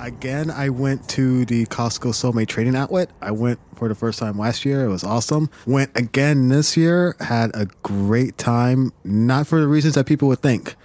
Again, I went to the Costco Soulmate Trading Outlet. I went for the first time last year. It was awesome. Went again this year. Had a great time. Not for the reasons that people would think.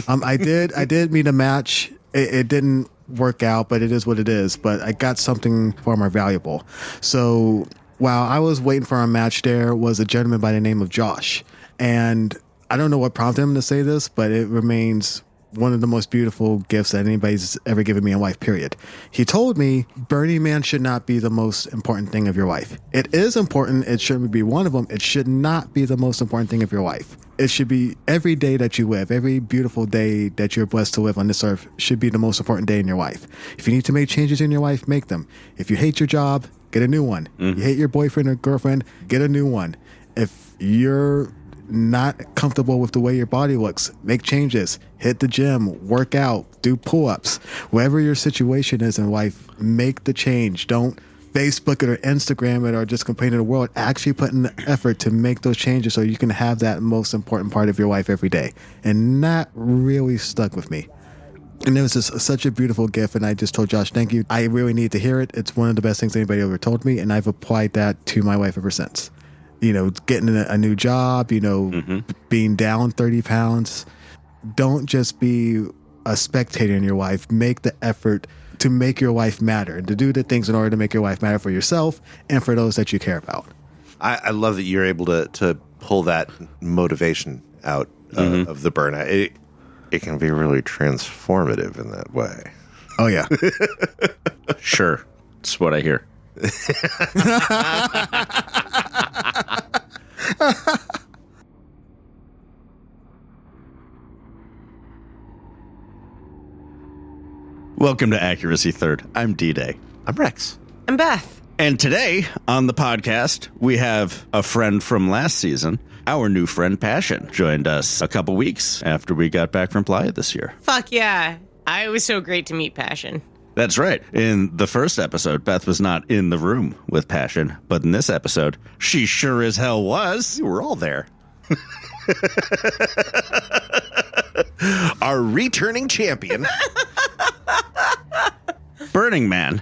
I did meet a match. It didn't work out, but it is what it is. But I got something far more valuable. So while I was waiting for a match, there was a gentleman by the name of Josh. And I don't know what prompted him to say this, but it remains one of the most beautiful gifts that anybody's ever given me in life, period. He told me Burning Man should not be the most important thing of your life. It is important. It shouldn't be one of them. It should not be the most important thing of your life. It should be every day that you live, every beautiful day that you're blessed to live on this earth should be the most important day in your life. If you need to make changes in your life, make them. If you hate your job, get a new one. You hate your boyfriend or girlfriend, get a new one. If you're not comfortable with the way your body looks, make changes, hit the gym, work out, do pull-ups. Whatever your situation is in life, make the change. Don't Facebook it or Instagram it or just complain to the world. Actually put in the effort to make those changes so you can have that most important part of your life every day. And that really stuck with me. And it was just such a beautiful gift. And I just told Josh, thank you. I really need to hear it. It's one of the best things anybody ever told me. And I've applied that to my life ever since. You know, getting a new job, you know, being down 30 pounds. Don't just be a spectator in your life. Make the effort to make your life matter and to do the things in order to make your life matter for yourself and for those that you care about. I love that you're able to pull that motivation out of the burnout. It can be really transformative in that way. Oh, yeah. Sure. That's what I hear. Welcome to Accuracy Third. I'm D-Day. I'm Rex. I'm Beth. And today on the podcast, we have a friend from last season. Our new friend, Passion, joined us a couple weeks after we got back from Playa this year. Fuck yeah. It was so great to meet Passion. That's right. In the first episode, Beth was not in the room with Passion, but in this episode, she sure as hell was. We were all there. Our returning champion. Burning Man,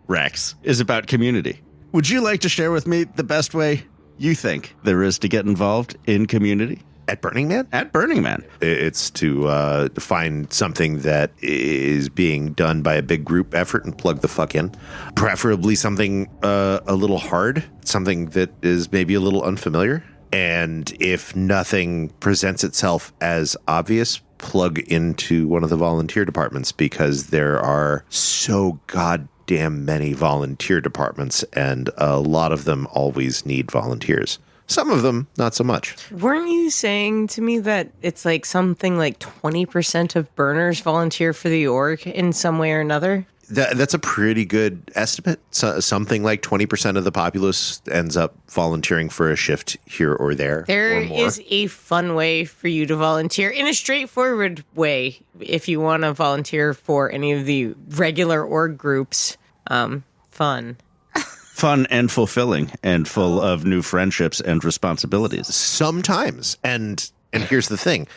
Rex, is about community. Would you like to share with me the best way you think there is to get involved in community? At Burning Man? At Burning Man. It's to find something that is being done by a big group effort and plug the fuck in. Preferably something a little hard, something that is maybe a little unfamiliar. And if nothing presents itself as obvious, plug into one of the volunteer departments, because there are so goddamn many volunteer departments, and a lot of them always need volunteers. Some of them, not so much. Weren't you saying to me that it's like something like 20% of burners volunteer for the org in some way or another? That's a pretty good estimate. So, something like 20% of the populace ends up volunteering for a shift here or there. There or more. is a fun way for you to volunteer in a straightforward way. If you want to volunteer for any of the regular org groups, fun. Fun and fulfilling and full of new friendships and responsibilities. Sometimes. And here's the thing.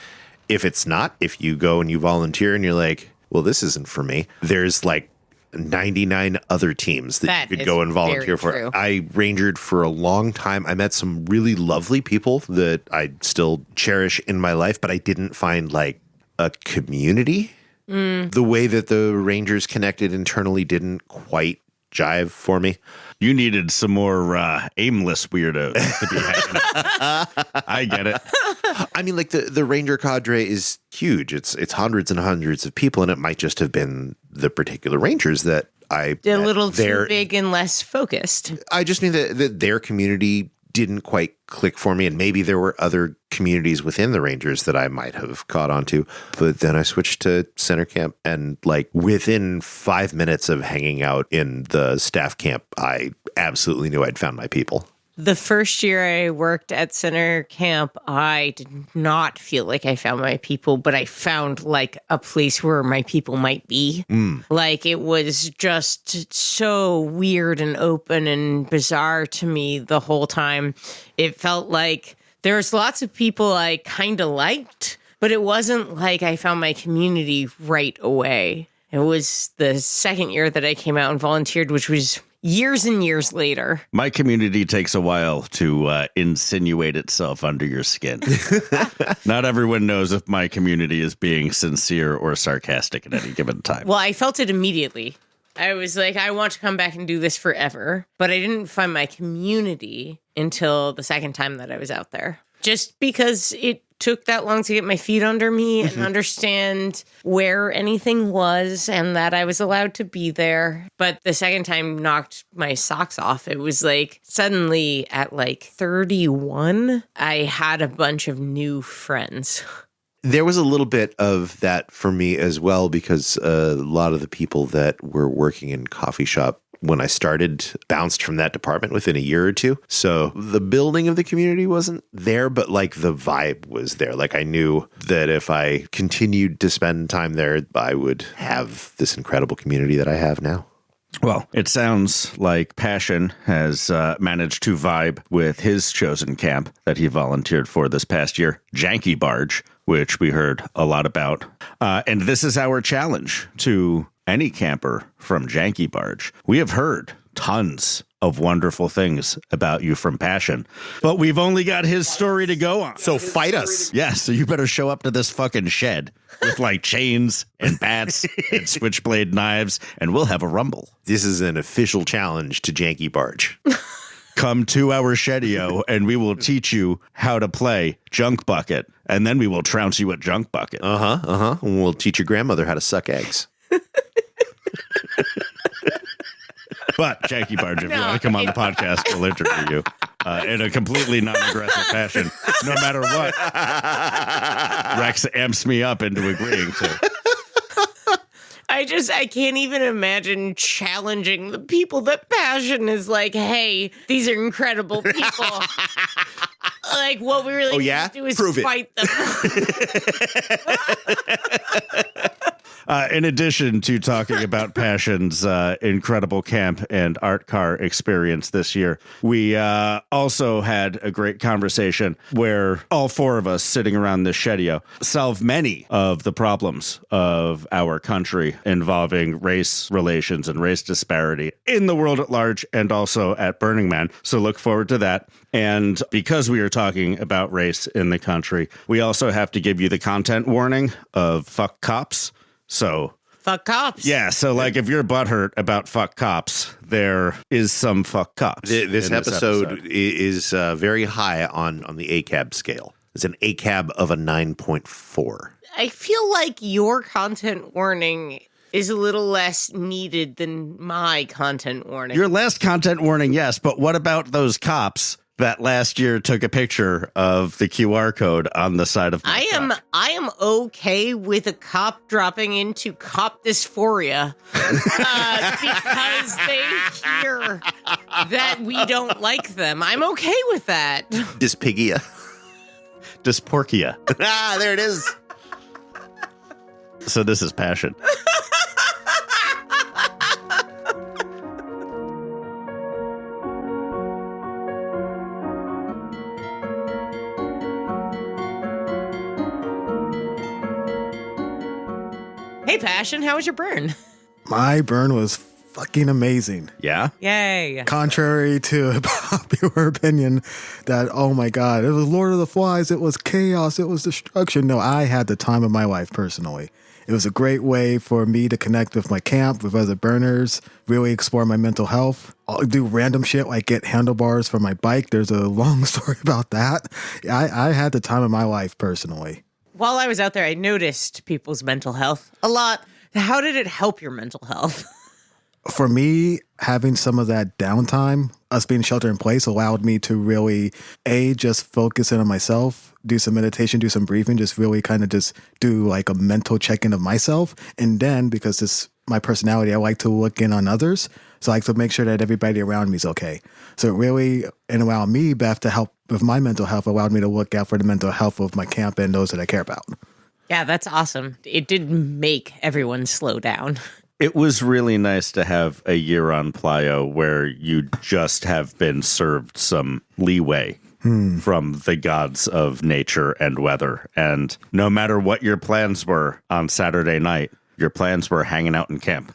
If it's not, if you go and you volunteer and you're like, well, this isn't for me, there's like 99 other teams that you could go and volunteer for. True. I rangered for a long time. I met some really lovely people that I still cherish in my life, but I didn't find like a community. The way that the Rangers connected internally didn't quite jive for me. You needed some more aimless weirdos to be hanging out. I get it. I mean, like the Ranger cadre is huge. It's hundreds and hundreds of people, and it might just have been the particular Rangers that I They're a little too big and less focused. I just mean that their community didn't quite click for me, and maybe there were other communities within the Rangers that I might have caught on to. But then I switched to center camp, and like within 5 minutes of hanging out in the staff camp, I absolutely knew I'd found my people. The first year I worked at center camp, I did not feel like I found my people, but I found like a place where my people might be. Like it was just so weird and open and bizarre to me the whole time. It felt like there was lots of people I kind of liked, but it wasn't like I found my community right away. It was the second year that I came out and volunteered, which was years and years later. My community takes a while to insinuate itself under your skin. Not everyone knows if my community is being sincere or sarcastic at any given time. Well, I felt it immediately. I was like, I want to come back and do this forever. But I didn't find my community until the second time that I was out there. Just because it took that long to get my feet under me and understand where anything was and that I was allowed to be there. But the second time knocked my socks off. It was like suddenly at like 31, I had a bunch of new friends. There was a little bit of that for me as well, because a lot of the people that were working in coffee shop when I started bounced from that department within a year or two. So the building of the community wasn't there, but like the vibe was there. Like I knew that if I continued to spend time there, I would have this incredible community that I have now. Well, it sounds like Passion has managed to vibe with his chosen camp that he volunteered for this past year, Janky Barge, which we heard a lot about. And this is our challenge to any camper from Janky Barge. We have heard tons of wonderful things about you from Passion, but we've only got his story to go on. So fight us. Yeah, so you better show up to this fucking shed with like chains and bats and switchblade knives, and we'll have a rumble. This is an official challenge to Janky Barge. Come to our shedio, and we will teach you how to play Junk Bucket, and then we will trounce you at Junk Bucket. And we'll teach your grandmother how to suck eggs. But Janky Barge, if you want to come on the podcast, we'll interview you in a completely non-aggressive fashion, no matter what. Rex amps me up into agreeing to. I can't even imagine challenging the people that Passion is like, hey, these are incredible people. Like, what we really need to do is Prove fight them. In addition to talking about Passion's incredible camp and art car experience this year, we also had a great conversation where all four of us sitting around this shedio solve many of the problems of our country involving race relations and race disparity in the world at large and also at Burning Man. So look forward to that. And because we are talking about race in the country, we also have to give you the content warning of fuck cops. So fuck cops. Yeah. So like if you're butthurt about fuck cops, there is some fuck cops. This episode is very high on the ACAB scale. It's an ACAB of a 9.4. I feel like your content warning is a little less needed than my content warning. Your last content warning, yes. But what about those cops that last year took a picture of the QR code on the side of my truck? I am okay with a cop dropping into cop dysphoria because they hear that we don't like them. I'm okay with that. Dyspygia. Dysporkia. There it is. So this is Passion. Hey, Passion, how was your burn? My burn was fucking amazing. Yeah? Yay. Contrary to a popular opinion that, oh my God, it was Lord of the Flies, it was chaos, it was destruction. No, I had the time of my life personally. It was a great way for me to connect with my camp, with other burners, really explore my mental health. I'll do random shit like get handlebars for my bike. There's a long story about that. I had the time of my life personally. While I was out there, I noticed people's mental health a lot. How did it help your mental health? For me, having some of that downtime, us being shelter in place, allowed me to really, just focus in on myself, do some meditation, do some breathing, just really kind of just do like a mental check-in of myself. And then, because this my personality, I like to look in on others. So I like to make sure that everybody around me is okay. So it really, and allowed me, Beth, to help with my mental health, allowed me to look out for the mental health of my camp and those that I care about. Yeah, that's awesome. It did make everyone slow down. It was really nice to have a year on Playa where you just have been served some leeway from the gods of nature and weather. And no matter what your plans were on Saturday night, Your plans were hanging out in camp.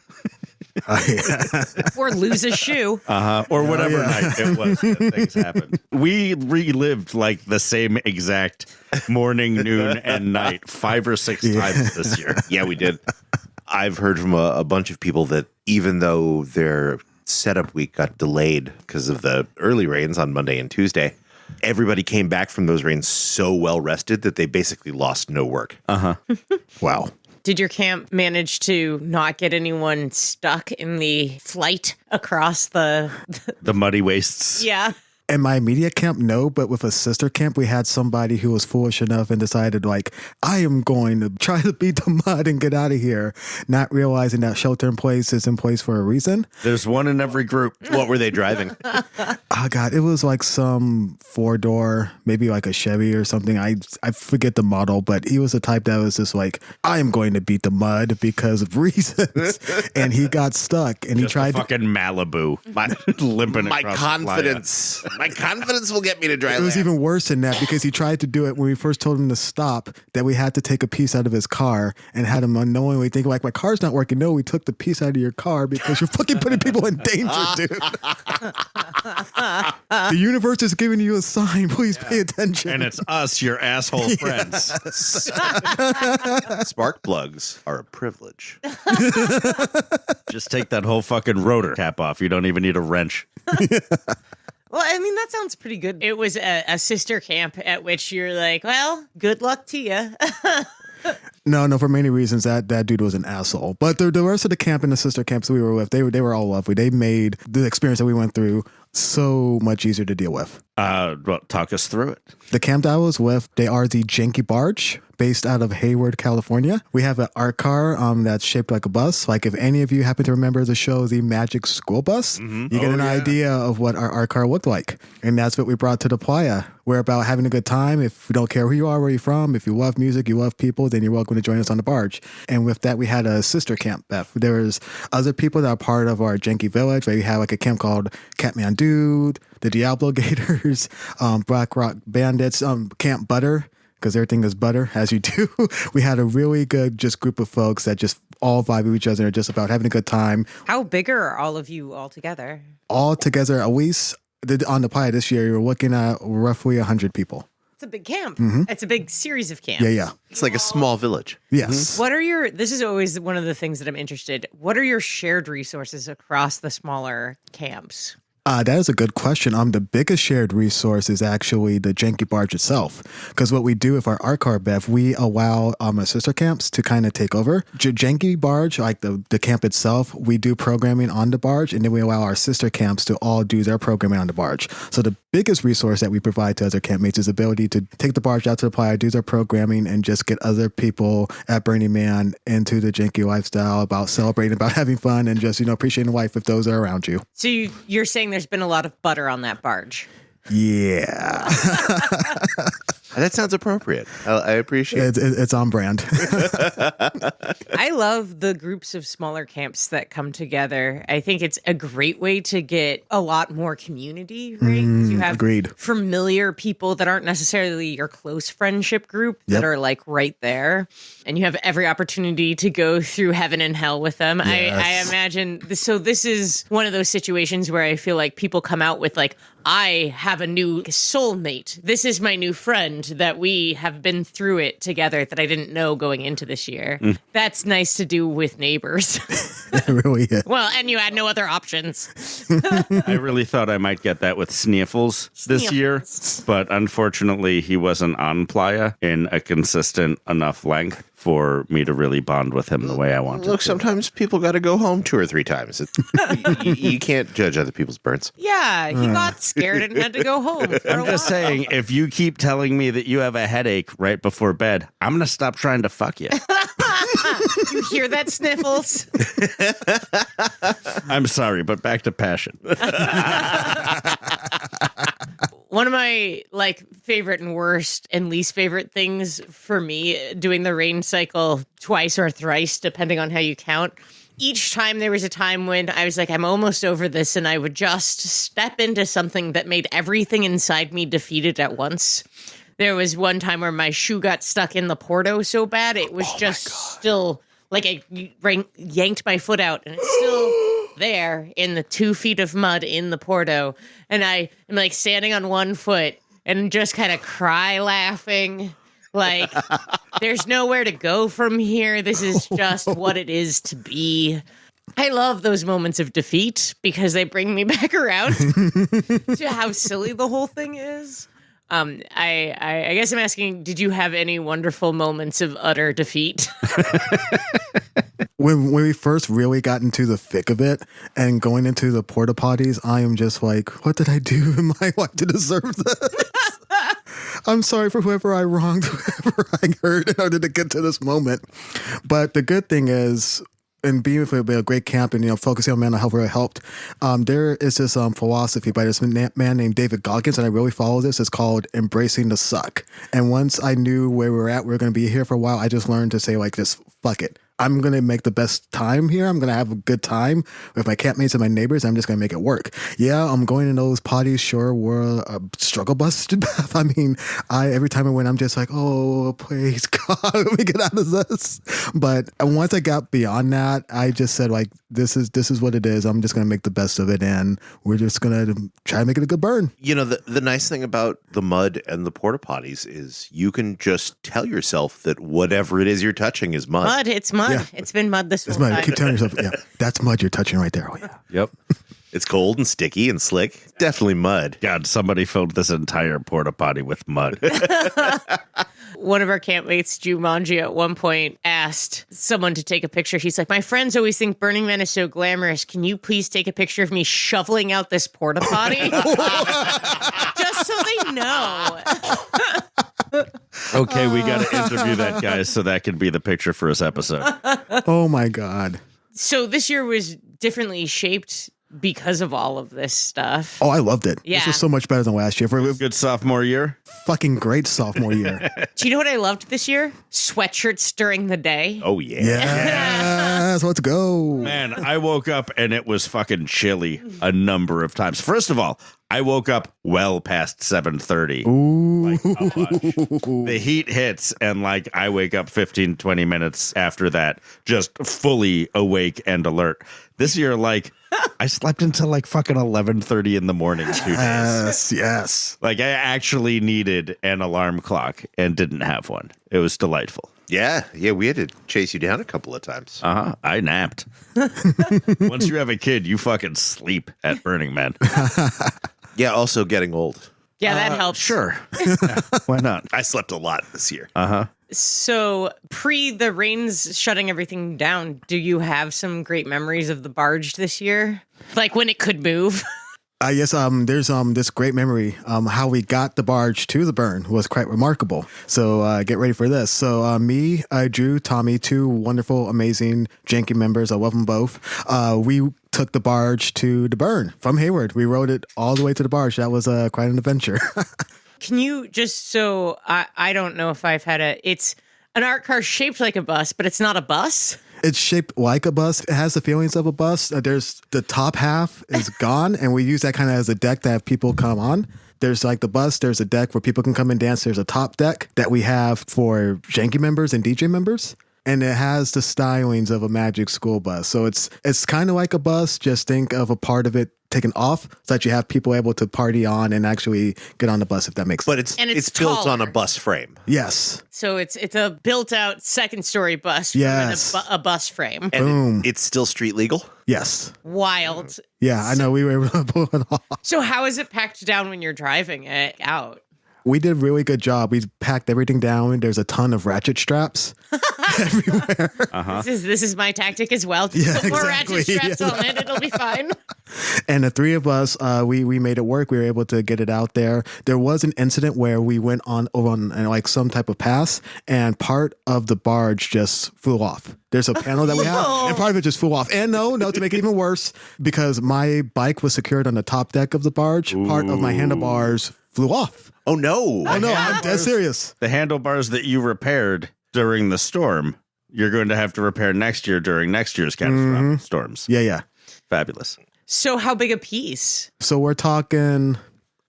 Or lose a shoe. Or whatever night it was that things happened. We relived like the same exact morning, noon, and night 5 or 6 times this year. Yeah, we did. I've heard from a bunch of people that even though their setup week got delayed because of the early rains on Monday and Tuesday, everybody came back from those rains so well rested that they basically lost no work. Wow. Did your camp manage to not get anyone stuck in the flight across the muddy wastes. Yeah. In my immediate camp, no, but with a sister camp, we had somebody who was foolish enough and decided, like, I am going to try to beat the mud and get out of here, not realizing that shelter in place is in place for a reason. There's one in every group. What were they driving? Oh, God, it was like some 4-door, maybe like a Chevy or something. I forget the model, but he was the type that was just like, I am going to beat the mud because of reasons. And he got stuck and he tried fucking Malibu. Limping My across confidence. My confidence will get me to dry It was land. even worse than that because he tried to do it when we first told him to stop, that we had to take a piece out of his car and had him unknowingly think like, my car's not working. No, we took the piece out of your car because you're fucking putting people in danger, dude. The universe is giving you a sign. Please pay attention. And it's us, your asshole friends. Spark plugs are a privilege. Just take that whole fucking rotor cap off. You don't even need a wrench. Well, I mean, that sounds pretty good. It was a sister camp at which you're like, well, good luck to you. No, for many reasons, that dude was an asshole. But the rest of the camp and the sister camps we were with, they were all lovely. They made the experience that we went through so much easier to deal with. Well, talk us through it. The camp that I was with, they are the Janky Barge, based out of Hayward, California. We have an art car that's shaped like a bus. Like if any of you happen to remember the show, The Magic School Bus, you get an idea of what our art car looked like. And that's what we brought to the playa. We're about having a good time. If we don't care who you are, where you're from, if you love music, you love people, then you're welcome to join us on the barge. And with that, we had a sister camp, Beth. There was other people that are part of our Janky Village. We had like a camp called Catman-Dude, the Diablo Gators, Rock Bandits, Camp Butter, because everything is butter, as you do. We had a really good just group of folks that just all vibe with each other, just about having a good time. How big are all of you all together? All together, at least on the playa this year, you're looking at roughly 100 people. It's a big camp. It's a big series of camps. Yeah. It's like a small village. Yes. What are this is always one of the things that I'm interested. What are your shared resources across the smaller camps? That is a good question. The biggest shared resource is actually the Janky Barge itself. Because what we do with our art car, Bev, we allow our sister camps to kind of take over. Janky Barge, like the camp itself, we do programming on the barge, and then we allow our sister camps to all do their programming on the barge. So the biggest resource that we provide to other campmates is the ability to take the barge out to the playa, do their programming, and just get other people at Burning Man into the Janky lifestyle, about celebrating, about having fun, and just, appreciating life if those are around you. So you're saying there's been a lot of butter on that barge. Yeah. That sounds appropriate. I appreciate it. It's on brand. I love the groups of smaller camps that come together. I think it's a great way to get a lot more community, right? 'Cause you have agreed. familiar people that aren't necessarily your close friendship group that are like right there. And you have every opportunity to go through heaven and hell with them. Yes. I imagine. So this is one of those situations where I feel like people come out with like, I have a new soulmate. This is my new friend that we have been through it together that I didn't know going into this year. That's nice to do with neighbors. It really is. Well, and you had no other options. I really thought I might get that with Sniffles this year, but unfortunately he wasn't on playa in a consistent enough length for me to really bond with him the way I wanted Look, to. sometimes people got to go home 2 or 3 times. You can't judge other people's burns. Yeah, he got scared and had to go home. I'm just saying, if you keep telling me that you have a headache right before bed, I'm going to stop trying to fuck you. You hear that, Sniffles? I'm sorry, but back to passion. One of my favorite and worst and least favorite things for me doing the rain cycle twice or thrice, depending on how you count. Each time there was a time when I was like, I'm almost over this, and I would just step into something that made everything inside me defeated at once. There was one time where my shoe got stuck in the Porto so bad, it was still Like I yanked my foot out and it's still there in the 2 feet of mud in the Porto. And I am like standing on one foot and just kind of cry laughing. Like, there's nowhere to go from here. This is just what it is to be. I love those moments of defeat because they bring me back around to how silly the whole thing is. I guess I'm asking, did you have any wonderful moments of utter defeat? When we first really got into the thick of it and going into the porta potties, I am just like, what did I do in my life to deserve this? I'm sorry for whoever I wronged, whoever I hurt in order to get to this moment. But the good thing is, and being with a great camp and, focusing on mental health really helped. There is this philosophy by this man named David Goggins, and I really follow this. It's called embracing the suck. And once I knew where we were at, we were going to be here for a while, I just learned to say, like, just fuck it. I'm going to make the best time here. I'm going to have a good time with my campmates and my neighbors. I'm just going to make it work. Yeah, I'm going in those potties. Sure, were a struggle bus to death. I mean, every time I went, I'm just like, oh, please, God, let me get out of this. But once I got beyond that, I just said, like, this is what it is. I'm just going to make the best of it. And we're just going to try to make it a good burn. The nice thing about the mud and the porta potties is you can just tell yourself that whatever it is you're touching is mud. Mud, it's mud. Yeah. It's been mud this whole time. Mud. Keep telling yourself, yeah, that's mud you're touching right there. Oh, yeah. Yep. It's cold and sticky and slick. Definitely mud. God, somebody filled this entire porta potty with mud. One of our campmates, Jumanji, at one point asked someone to take a picture. He's like, my friends always think Burning Man is so glamorous. Can you please take a picture of me shoveling out this porta potty? Just so they know. Okay, we got to interview that guy so that can be the picture for this episode. Oh, my God. So this year was differently shaped because of all of this stuff. Oh, I loved it. Yeah. This was so much better than last year. For a good sophomore year. Fucking great sophomore year. Do you know what I loved this year? Sweatshirts during the day. Oh, yeah. Yes, let's go. Man, I woke up and it was fucking chilly a number of times. First of all, I woke up well past 7:30. Ooh. Like, the heat hits and like I wake up 15, 20 minutes after that, just fully awake and alert. This year, like, I slept until like fucking 11:30 in the morning 2 days. Yes. Like I actually needed an alarm clock and didn't have one. It was delightful. Yeah, we had to chase you down a couple of times. I napped. Once you have a kid, you fucking sleep at Burning Man. Yeah, also getting old. Yeah, that helps. Sure. Yeah, why not? I slept a lot this year. So pre the rains shutting everything down, do you have some great memories of the barge this year? Like when it could move? Yes, there's this great memory. How we got the barge to the burn was quite remarkable. So get ready for this. So me, Drew, Tommy, 2 wonderful, amazing Janky members. I love them both. We took the barge to the burn from Hayward. We rode it all the way to the barge. That was quite an adventure. Can you just, so I don't know if I've had it's an art car shaped like a bus, but it's not a bus? It's shaped like a bus. It has the feelings of a bus. There's the top half is gone, and we use that kind of as a deck to have people come on. There's like the bus. There's a deck where people can come and dance. There's a top deck that we have for Janky members and DJ members. And it has the stylings of a Magic school bus. So it's kind of like a bus. Just think of a part of it taken off so that you have people able to party on and actually get on the bus, if that makes sense. But it's built on a bus frame. Yes. So it's a built out second story bus. Yes. A bus frame. And Boom. It's still street legal? Yes. Wild. Yeah, I know. We were able to pull it off. So how is it packed down when you're driving it out? We did a really good job. We packed everything down. There's a ton of ratchet straps everywhere. This is my tactic as well. Yeah, Put more exactly. ratchet straps on it. It'll be fine. And the 3 of us, we made it work. We were able to get it out there. There was an incident where we went on like some type of pass, and part of the barge just flew off. There's a panel that we have, and part of it just flew off. And no, to make it even worse, because my bike was secured on the top deck of the barge, part of my handlebars flew off. Oh, no. Oh, no, I'm dead serious. The handlebars that you repaired during the storm, you're going to have to repair next year during next year's catastrophic storms. Yeah. Fabulous. So how big a piece? So we're talking,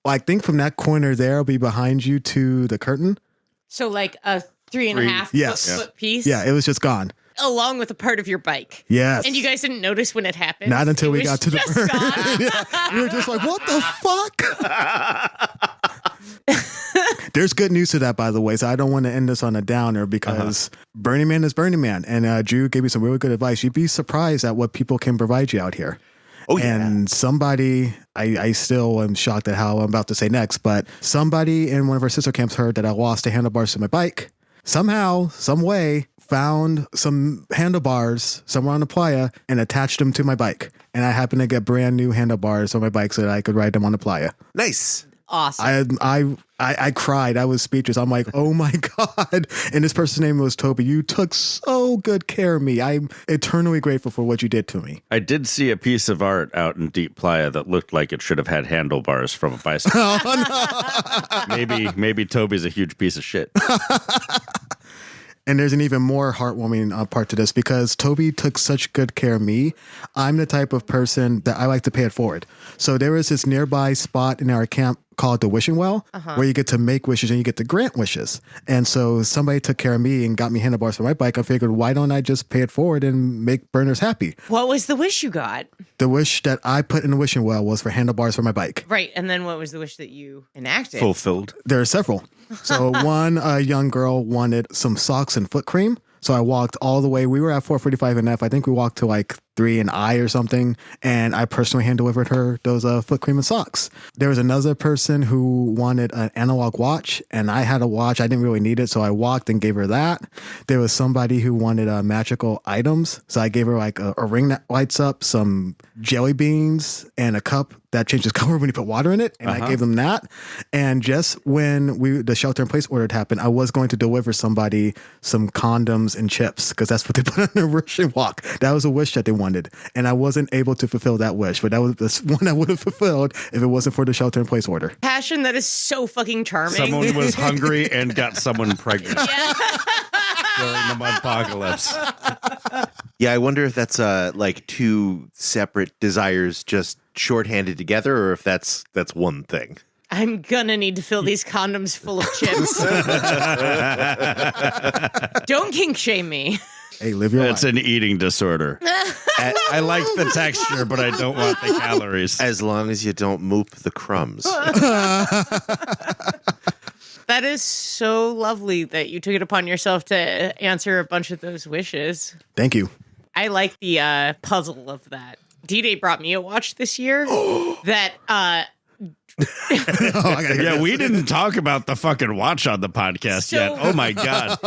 I think from that corner there, will be behind you to the curtain. So like a 3.5 Yes. foot piece? Yeah, it was just gone. along with a part of your bike. Yes. And you guys didn't notice when it happened? Not until we was got to the just burn. gone. Yeah. We were just like, what the fuck? There's good news to that, by the way. So I don't want to end this on a downer because Burning Man is Burning Man. And Drew gave me some really good advice. You'd be surprised at what people can provide you out here. Oh, yeah. And somebody, I still am shocked at how I'm about to say next, but somebody in one of our sister camps heard that I lost the handlebars to my bike. Somehow, some way, found some handlebars somewhere on the playa and attached them to my bike. And I happened to get brand new handlebars on my bike so that I could ride them on the playa. Nice. Awesome. I cried. I was speechless. I'm like, oh my God. And this person's name was Toby. You took so good care of me. I'm eternally grateful for what you did to me. I did see a piece of art out in Deep Playa that looked like it should have had handlebars from a bicycle. Oh, no. Maybe Toby's a huge piece of shit. And there's an even more heartwarming part to this because Toby took such good care of me. I'm the type of person that I like to pay it forward. So there is this nearby spot in our camp called the Wishing Well, where you get to make wishes and you get to grant wishes. And so somebody took care of me and got me handlebars for my bike. I figured, why don't I just pay it forward and make burners happy? What was the wish you got? The wish that I put in the Wishing Well was for handlebars for my bike. Right. And then what was the wish that you enacted? Fulfilled. There are several. So one young girl wanted some socks and foot cream. So I walked all the way. We were at 445 and F. I think we walked to like 3 and I or something. And I personally hand delivered her those foot cream and socks. There was another person who wanted an analog watch and I had a watch. I didn't really need it. So I walked and gave her that. There was somebody who wanted magical items. So I gave her like a ring that lights up, some jelly beans and a cup that changes color when you put water in it. And I gave them that. And just when the shelter in place order happened, I was going to deliver somebody some condoms and chips because that's what they put on their wishing walk. That was a wish that they wanted. And I wasn't able to fulfill that wish, but that was the one I would have fulfilled if it wasn't for the shelter in place order. Passion, that is so fucking charming. Someone was hungry and got someone pregnant during the apocalypse. Yeah, I wonder if that's like two separate desires just shorthanded together, or if that's one thing. I'm gonna need to fill these condoms full of chips. Don't kink shame me. Hey, live your It's life. an eating disorder. I like the texture, but I don't want the calories. As long as you don't moop the crumbs. That is so lovely that you took it upon yourself to answer a bunch of those wishes. Thank you. I like the puzzle of that. D-Day brought me a watch this year that Yeah, we didn't talk about the fucking watch on the podcast yet. Oh my God.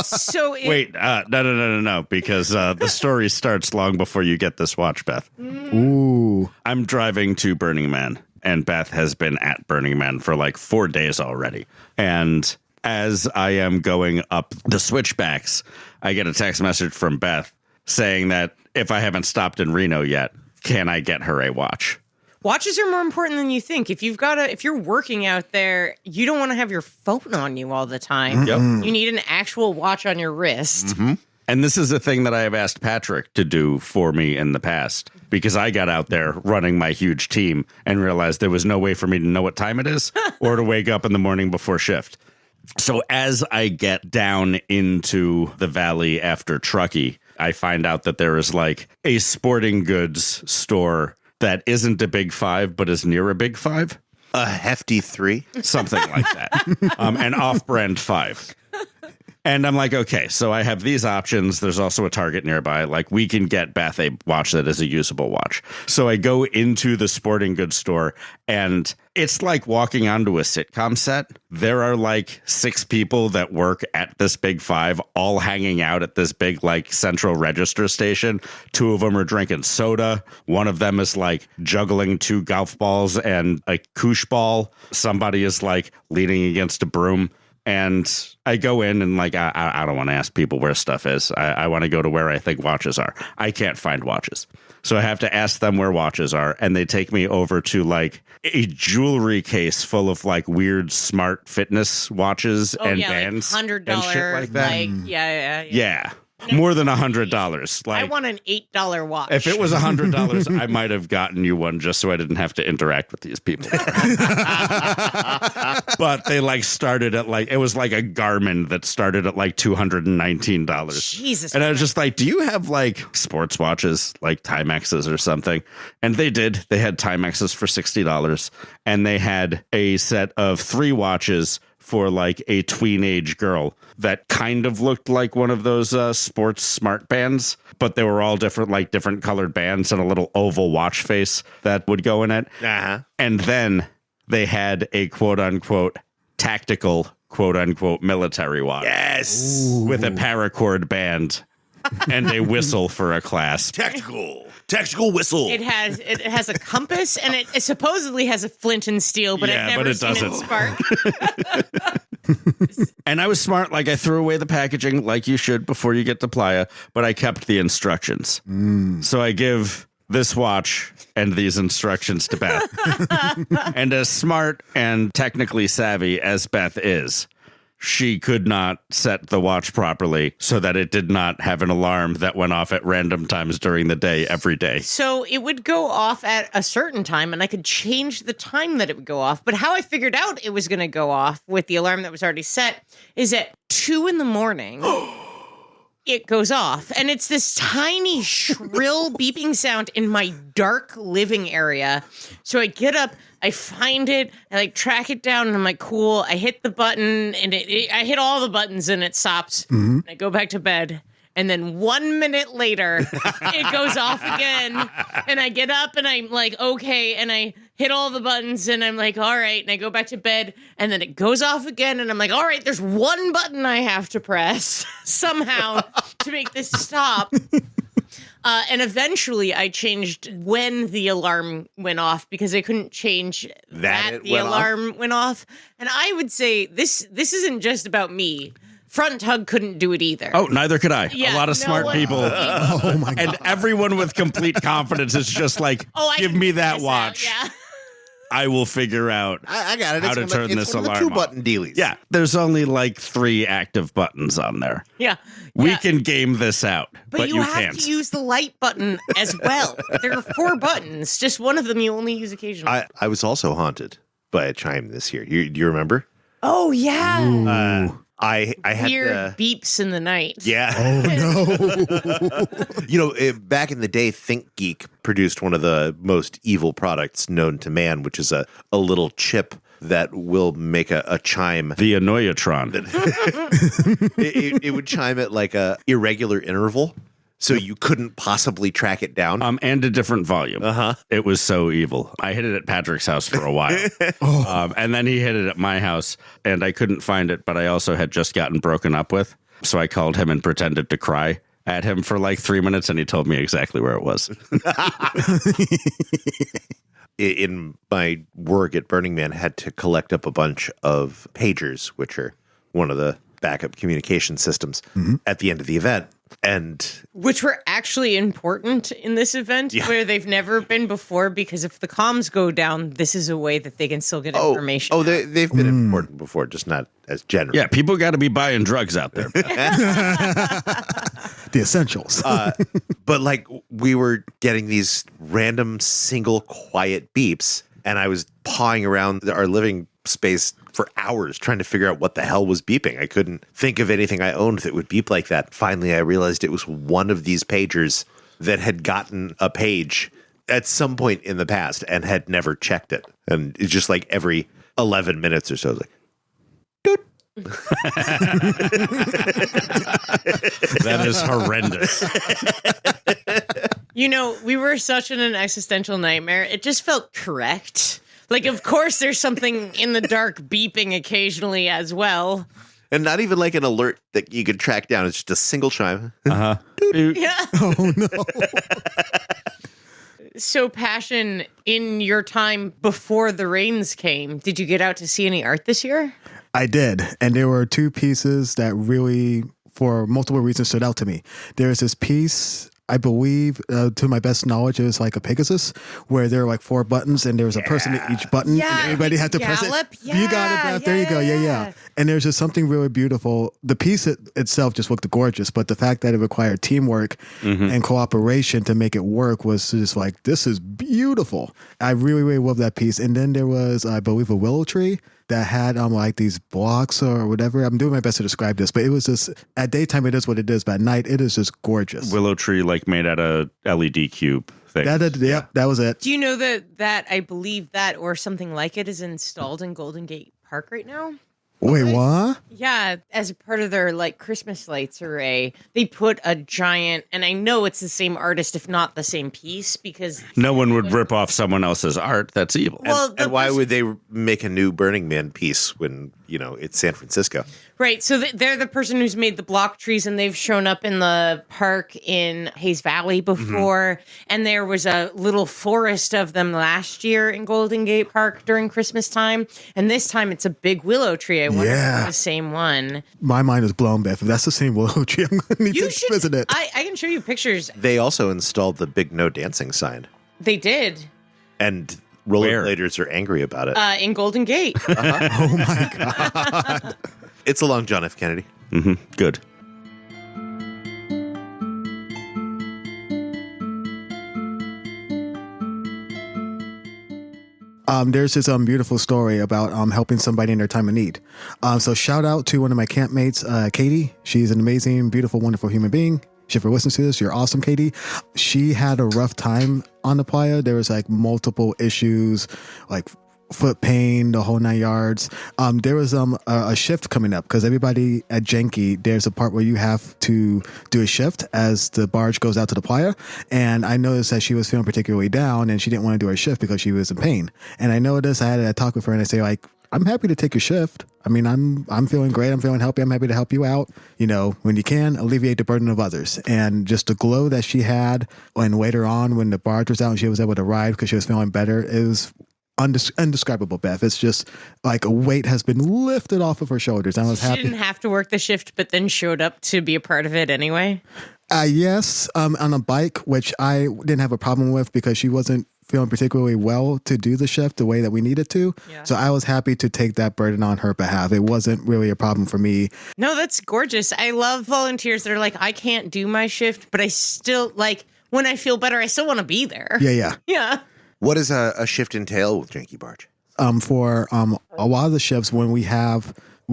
Wait, no, because the story starts long before you get this watch, Beth. Ooh. I'm driving to Burning Man, and Beth has been at Burning Man for like 4 days already. And as I am going up the switchbacks, I get a text message from Beth saying that if I haven't stopped in Reno yet, can I get her a watch? Watches are more important than you think. If you're working out there, you don't want to have your phone on you all the time. Yep. You need an actual watch on your wrist. Mm-hmm. And this is a thing that I have asked Patrick to do for me in the past, because I got out there running my huge team and realized there was no way for me to know what time it is or to wake up in the morning before shift. So as I get down into the valley after Truckee, I find out that there is like a sporting goods store that isn't a Big Five, but is near a Big Five. A hefty 3. Something like that. An off-brand 5. And I'm like, okay, so I have these options. There's also a Target nearby. Like, we can get Beth a watch that is a usable watch. So I go into the sporting goods store, and it's like walking onto a sitcom set. There are like 6 people that work at this Big Five, all hanging out at this big like central register station. 2 of them are drinking soda. One of them is like juggling 2 golf balls and a koosh ball. Somebody is like leaning against a broom. And I go in and like, I don't want to ask people where stuff is. I want to go to where I think watches are. I can't find watches. So I have to ask them where watches are. And they take me over to like a jewelry case full of like weird smart fitness watches and bands. Like $100 and shit like that. Like, yeah. Yeah. More than $100. I Like, want an $8 watch. if it was $100, I might have gotten you one just so I didn't have to interact with these people. But they like started at like, it was like a Garmin that started at like $219. Jesus And I was Christ. just like, do you have like sports watches, like Timexes or something? And they did. They had Timexes for $60. And they had a set of 3 watches for like a tween-age girl that kind of looked like one of those sports smart bands, but they were all different colored bands and a little oval watch face that would go in it. Uh-huh. And then they had a quote-unquote tactical quote-unquote military watch. Yes. With a paracord band and a whistle for a clasp. Tactical whistle. It has a compass, and it supposedly has a flint and steel, but Yeah, I've but never it seen doesn't. it spark. And I was smart. Like, I threw away the packaging like you should before you get to Playa, but I kept the instructions. So I give this watch and these instructions to Beth. And as smart and technically savvy as Beth is, she could not set the watch properly so that it did not have an alarm that went off at random times during the day, every day. So it would go off at a certain time, and I could change the time that it would go off. But how I figured out it was going to go off with the alarm that was already set is at 2 a.m. It goes off, and it's this tiny shrill beeping sound in my dark living area. So I get up, I find it, I like track it down, and I'm like, cool. I hit the button, and I hit all the buttons, and it stops. And I go back to bed. And then 1 minute later, it goes off again. And I get up and I'm like, okay. And I hit all the buttons and I'm like, all right. And I go back to bed and then it goes off again. And I'm like, all right, there's one button I have to press somehow to make this stop. And eventually I changed when the alarm went off because I couldn't change that the alarm went off. And I would say this isn't just about me. Front Hug couldn't do it either. Oh, neither could I. Yeah, a lot of no smart one- people. Oh my And god. everyone with complete confidence is just like, I give can me figure that this out, watch. Yeah. I will figure out I got it. how It's to one turn of, this it's one alarm of the off. 2-button dealies. Yeah, there's only like 3 active buttons on there. Yeah. We Yeah. can game this out, but you have can't. to use the light button as well. There are 4 buttons. Just one of them you only use occasionally. I was also haunted by a chime this year. Do you remember? Oh, yeah. I had Weird beeps in the night. Yeah. Oh no. Back in the day, ThinkGeek produced one of the most evil products known to man, which is a little chip that will make a chime. The Annoyatron. It would chime at like a irregular interval, so you couldn't possibly track it down. And a different volume. It was so evil. I hid it at Patrick's house for a while. And then he hid it at my house, and I couldn't find it, but I also had just gotten broken up with. So I called him and pretended to cry at him for like 3 minutes, and he told me exactly where it was. In my work at Burning Man, had to collect up a bunch of pagers, which are one of the backup communication systems at the end of the event. And Which were actually important in this event where they've never been before, because if the comms go down, this is a way that they can still get information. they've been important before, just not as general. Yeah, people got to be buying drugs out there. The essentials. But like we were getting these random single quiet beeps, and I was pawing around our living space for hours trying to figure out what the hell was beeping. I couldn't think of anything I owned that would beep like that. Finally, I realized it was one of these pagers that had gotten a page at some point in the past and had never checked it. And it's just like every 11 minutes or so, it's like, doot. That is horrendous. We were such in an existential nightmare. It just felt correct. Like, of course, there's something in the dark beeping occasionally as well. And not even like an alert that you could track down. It's just a single chime. Yeah. Oh no. So, Passion, in your time before the rains came, did you get out to see any art this year? I did. And there were 2 pieces that really, for multiple reasons, stood out to me. There's this piece I believe, to my best knowledge, it was like a Pegasus, where there were like 4 buttons, and there was a person at each button, and everybody had to press it. You got it, Beth. There you go. Yeah. And there's just something really beautiful. The piece itself just looked gorgeous, but the fact that it required teamwork and cooperation to make it work was just like, this is beautiful. I really, really love that piece. And then there was, I believe, a willow tree that had like these blocks or whatever. I'm doing my best to describe this, but it was just, at daytime it is what it is, but at night it is just gorgeous. Willow tree like made out of LED cube thing. That was it. Do you know that I believe that or something like it is installed in Golden Gate Park right now? Wait, what? Yeah, as a part of their like Christmas lights array, they put a giant, and I know it's the same artist, if not the same piece, because no one would rip off someone else's art. That's evil. Well, And why would they make a new Burning Man piece when, it's San Francisco? Right. So they're the person who's made the block trees, and they've shown up in the park in Hayes Valley before. And there was a little forest of them last year in Golden Gate Park during Christmas time. And this time it's a big willow tree. I wonder if it's the same one. My mind is blown, Beth. If that's the same willow tree, I'm going to need to visit it. I can show you pictures. They also installed the big no dancing sign. They did. And rollerbladers are angry about it. In Golden Gate. Oh my God. It's along John F. Kennedy. Good. There's this beautiful story about helping somebody in their time of need. So shout out to one of my campmates, Katie. She's an amazing, beautiful, wonderful human being. If you're listening to this, you're awesome, Katie. She had a rough time on the playa. There was like multiple issues, like foot pain, the whole 9 yards. There was a shift coming up because everybody at Janky, there's a part where you have to do a shift as the barge goes out to the playa. And I noticed that she was feeling particularly down and she didn't want to do her shift because she was in pain. And I noticed, I had a talk with her and I say like, I'm happy to take your shift. I mean, I'm feeling great. I'm feeling healthy. I'm happy to help you out. When you can, alleviate the burden of others. And just the glow that she had, and later on when the barge was out and she was able to ride because she was feeling better, it was indescribable, Beth. It's just like a weight has been lifted off of her shoulders. I was happy. She didn't have to work the shift, but then showed up to be a part of it anyway. Yes, on a bike, which I didn't have a problem with because she wasn't feeling particularly well to do the shift the way that we needed to. Yeah. So I was happy to take that burden on her behalf. It wasn't really a problem for me. No, that's gorgeous. I love volunteers that are like, I can't do my shift, but I still, like, when I feel better, I still want to be there. Yeah. What does a shift entail with Janky Barge? For a lot of the shifts, when we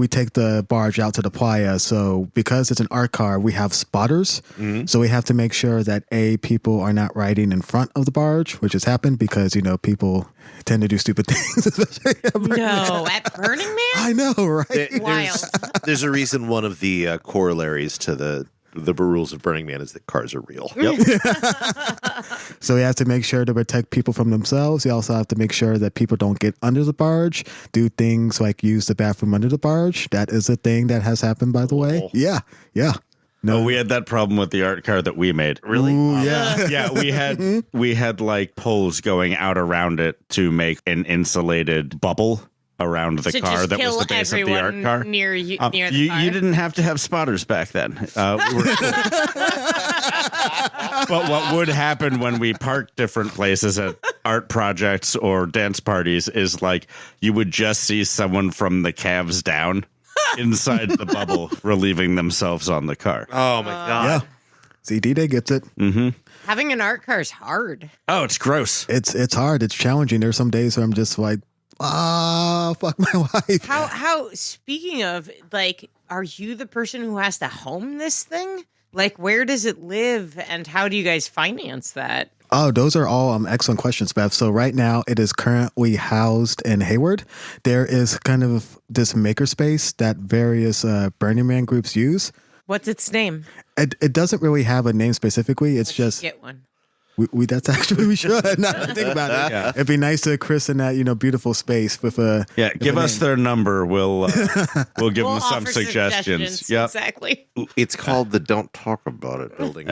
take the barge out to the playa. So because it's an art car, we have spotters. So we have to make sure that people are not riding in front of the barge, which has happened because, people tend to do stupid things. Especially at Burning Man. At Burning Man? I know, right? Wild. There's a reason one of the corollaries to the rules of Burning Man is that cars are real. So we have to make sure to protect people from themselves. We also have to make sure that people don't get under the barge, do things like use the bathroom under the barge. That is a thing that has happened, by the way. Yeah. No, we had that problem with the art car that we made. Really? Ooh, yeah. Yeah, we had like poles going out around it to make an insulated bubble around the car that was the base of the art car. Near the car. You didn't have to have spotters back then. But what would happen when we parked different places at art projects or dance parties is like you would just see someone from the calves down inside the bubble relieving themselves on the car. Oh my God. Yeah. See, D-Day gets it. Having an art car is hard. Oh, it's gross. It's hard. It's challenging. There's some days where I'm just like, fuck my life. How speaking of, like, are you the person who has to home this thing? Like, where does it live and how do you guys finance that? Oh, those are all excellent questions, Beth. So right now it is currently housed in Hayward. There is kind of this makerspace that various Burning Man groups use. What's its name? It doesn't really have a name specifically. It's just get one. We that's actually we should. Now that I think about it. Yeah. It'd be nice to christen that beautiful space with a give us their number. We'll give them some offer suggestions. Yep. Exactly. It's called the Don't Talk About It building.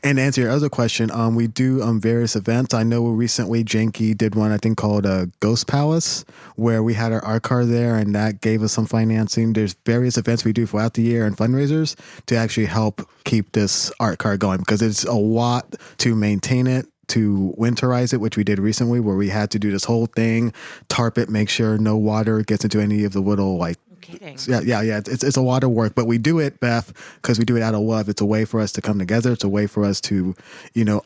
And to answer your other question, we do various events. I know recently Janky did one, I think, called Ghost Palace, where we had our art car there, and that gave us some financing. There's various events we do throughout the year and fundraisers to actually help keep this art car going, because it's a lot to maintain it, to winterize it, which we did recently, where we had to do this whole thing, tarp it, make sure no water gets into any of the little Kidding. Yeah. It's a lot of work, but we do it, Beth, because we do it out of love. It's a way for us to come together. It's a way for us to,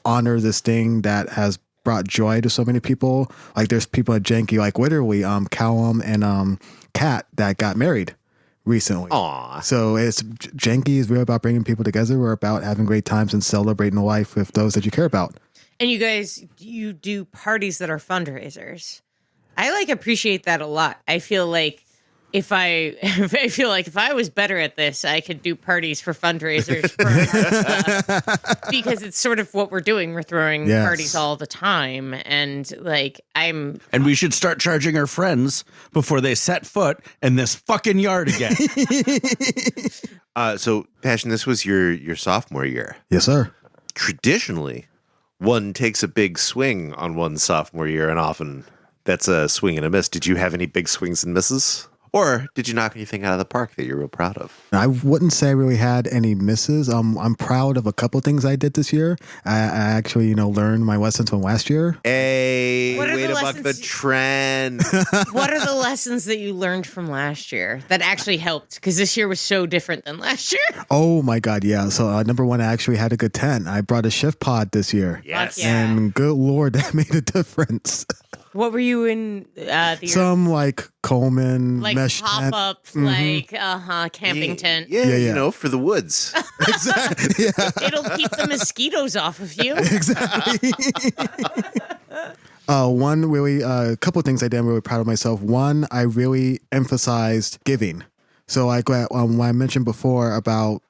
honor this thing that has brought joy to so many people. Like there's people at Janky, like literally, Callum and Kat that got married recently. Aw. So Janky is really about bringing people together. We're about having great times and celebrating life with those that you care about. And you guys, you do parties that are fundraisers. I appreciate that a lot. I feel like if I was better at this, I could do parties for fundraisers for our stuff, because it's sort of what we're doing. We're throwing parties all the time, and and we should start charging our friends before they set foot in this fucking yard again. So, Passion, this was your sophomore year. Yes, sir. Traditionally, one takes a big swing on one's sophomore year, and often that's a swing and a miss. Did you have any big swings and misses? Or did you knock anything out of the park that you're real proud of? I wouldn't say I really had any misses. I'm proud of a couple things I did this year. I actually, learned my lessons from last year. Hey, What are way the to buck the lessons trend. what are the lessons that you learned from last year that actually helped? Because this year was so different than last year. Oh my God, yeah. So number one, I actually had a good 10. I brought a shift pod this year. Yes. Fuck yeah. And good Lord, that made a difference. What were you in the year? Some Coleman mesh pop tent. up, camping tent. Yeah, for the woods. Exactly. Yeah. It'll keep the mosquitoes off of you. Exactly. A couple of things I did. I'm really proud of myself. One, I really emphasized giving. So when I mentioned before about,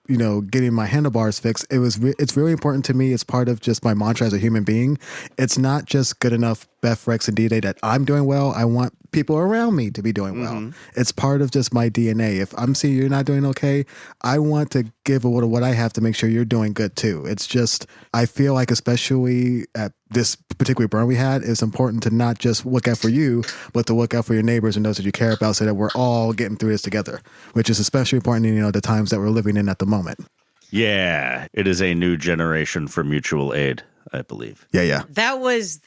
getting my handlebars fixed, it's really important to me. It's part of just my mantra as a human being. It's not just good enough, Beth, Rex, and D-Day, that I'm doing well. I want people around me to be doing well. It's part of just my DNA. If I'm seeing you're not doing okay, I want to give a little what I have to make sure you're doing good too. It's just, I feel like especially at this particular burn we had, it's important to not just look out for you, but to look out for your neighbors and those that you care about, so that we're all getting through this together, which is especially important in, the times that we're living in at the moment. Yeah, it is a new generation for mutual aid, I believe. Yeah. That was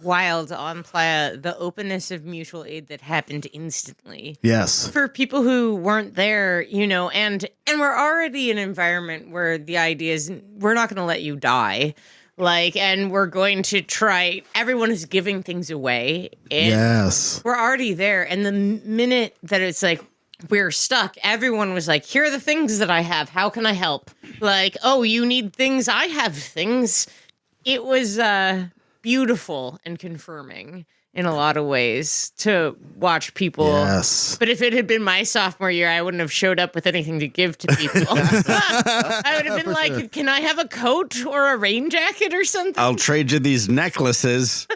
wild on Playa, the openness of mutual aid that happened instantly. Yes. For people who weren't there, and we're already in an environment where the idea is we're not going to let you die. And we're going to try, everyone is giving things away. And yes. We're already there. And the minute that it's we're stuck, everyone was like, here are the things that I have. How can I help? Oh, you need things. I have things. It was beautiful and confirming in a lot of ways to watch people. Yes. But if it had been my sophomore year, I wouldn't have showed up with anything to give to people. I would have been sure. Can I have a coat or a rain jacket or something? I'll trade you these necklaces.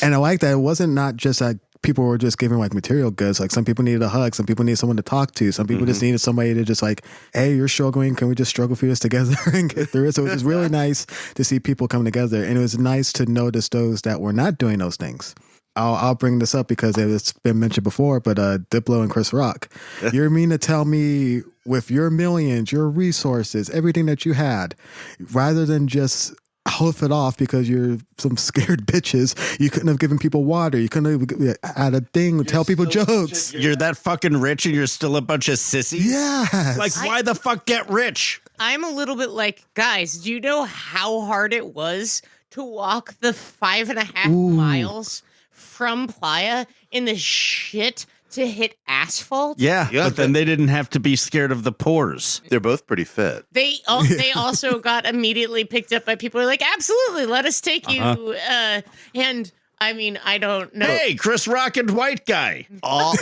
And I like that. It wasn't not just people were just giving material goods. Some people needed a hug. Some people needed someone to talk to. Some people just needed somebody to just hey, you're struggling. Can we just struggle through this together and get through it? So it was really nice to see people come together. And it was nice to notice those that were not doing those things. I'll bring this up because it's been mentioned before, but Diplo and Chris Rock, you mean to tell me with your millions, your resources, everything that you had, rather than just hoof it off because you're some scared bitches, you couldn't have given people water, you couldn't have had a thing, tell people jokes. You're that fucking rich and you're still a bunch of sissies? Yes. Why the fuck get rich? I'm a little bit guys, do you know how hard it was to walk the 5.5 miles from Playa in the shit to hit asphalt? Yeah, but then they didn't have to be scared of the pores. They're both pretty fit. They also got immediately picked up by people who are absolutely, let us take you. And I mean, I don't know. Hey, Chris Rock and white guy. Oh,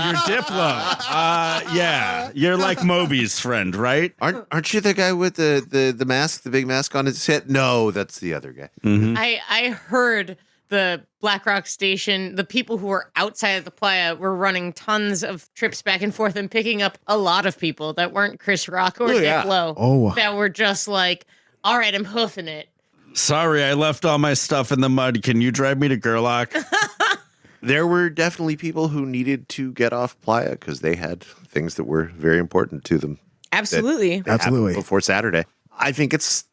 you're Diplo. Yeah, you're like Moby's friend, right? Aren't you the guy with the mask, the big mask on his head? No, that's the other guy. I heard the Black Rock Station, the people who were outside of the playa were running tons of trips back and forth and picking up a lot of people that weren't Chris Rock or Diplo. Oh. That were just like, all right, I'm hoofing it. Sorry, I left all my stuff in the mud. Can you drive me to Gerlach? There were definitely people who needed to get off playa because they had things that were very important to them. Absolutely. that happened before Saturday. I think it's,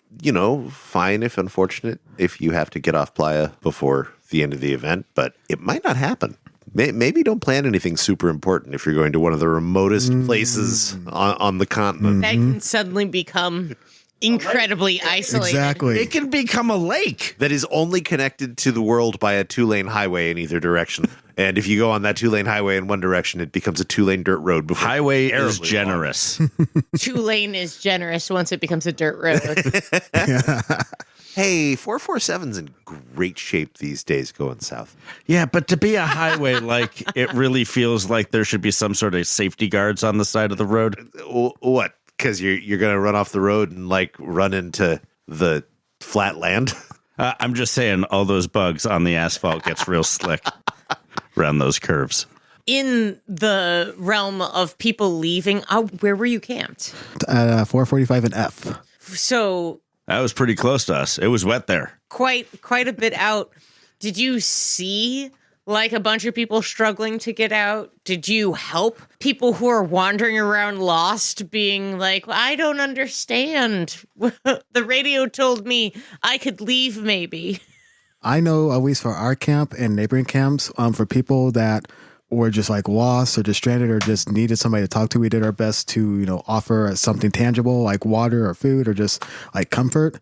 fine if unfortunate if you have to get off playa before the end of the event, but it might not happen. Maybe don't plan anything super important if you're going to one of the remotest places on the continent. That can suddenly become incredibly isolated. Exactly. It can become a lake. That is only connected to the world by a 2-lane highway in either direction. And if you go on that 2-lane highway in one direction, it becomes a 2-lane dirt road. Before Highway is terribly generous. 2-lane is generous once it becomes a dirt road. Hey, 447's in great shape these days going south. Yeah, but to be a highway, it really feels like there should be some sort of safety guards on the side of the road. What? Because you're going to run off the road and run into the flat land? I'm just saying all those bugs on the asphalt gets real slick around those curves. In the realm of people leaving, where were you camped? 445 and F. So That was pretty close to us. It was wet there. quite a bit out. Did you see a bunch of people struggling to get out? Did you help people who are wandering around lost, being like, I don't understand. The radio told me I could leave maybe. I know, at least for our camp and neighboring camps, for people that were just lost or just stranded or just needed somebody to talk to, we did our best to, offer something tangible like water or food or just comfort.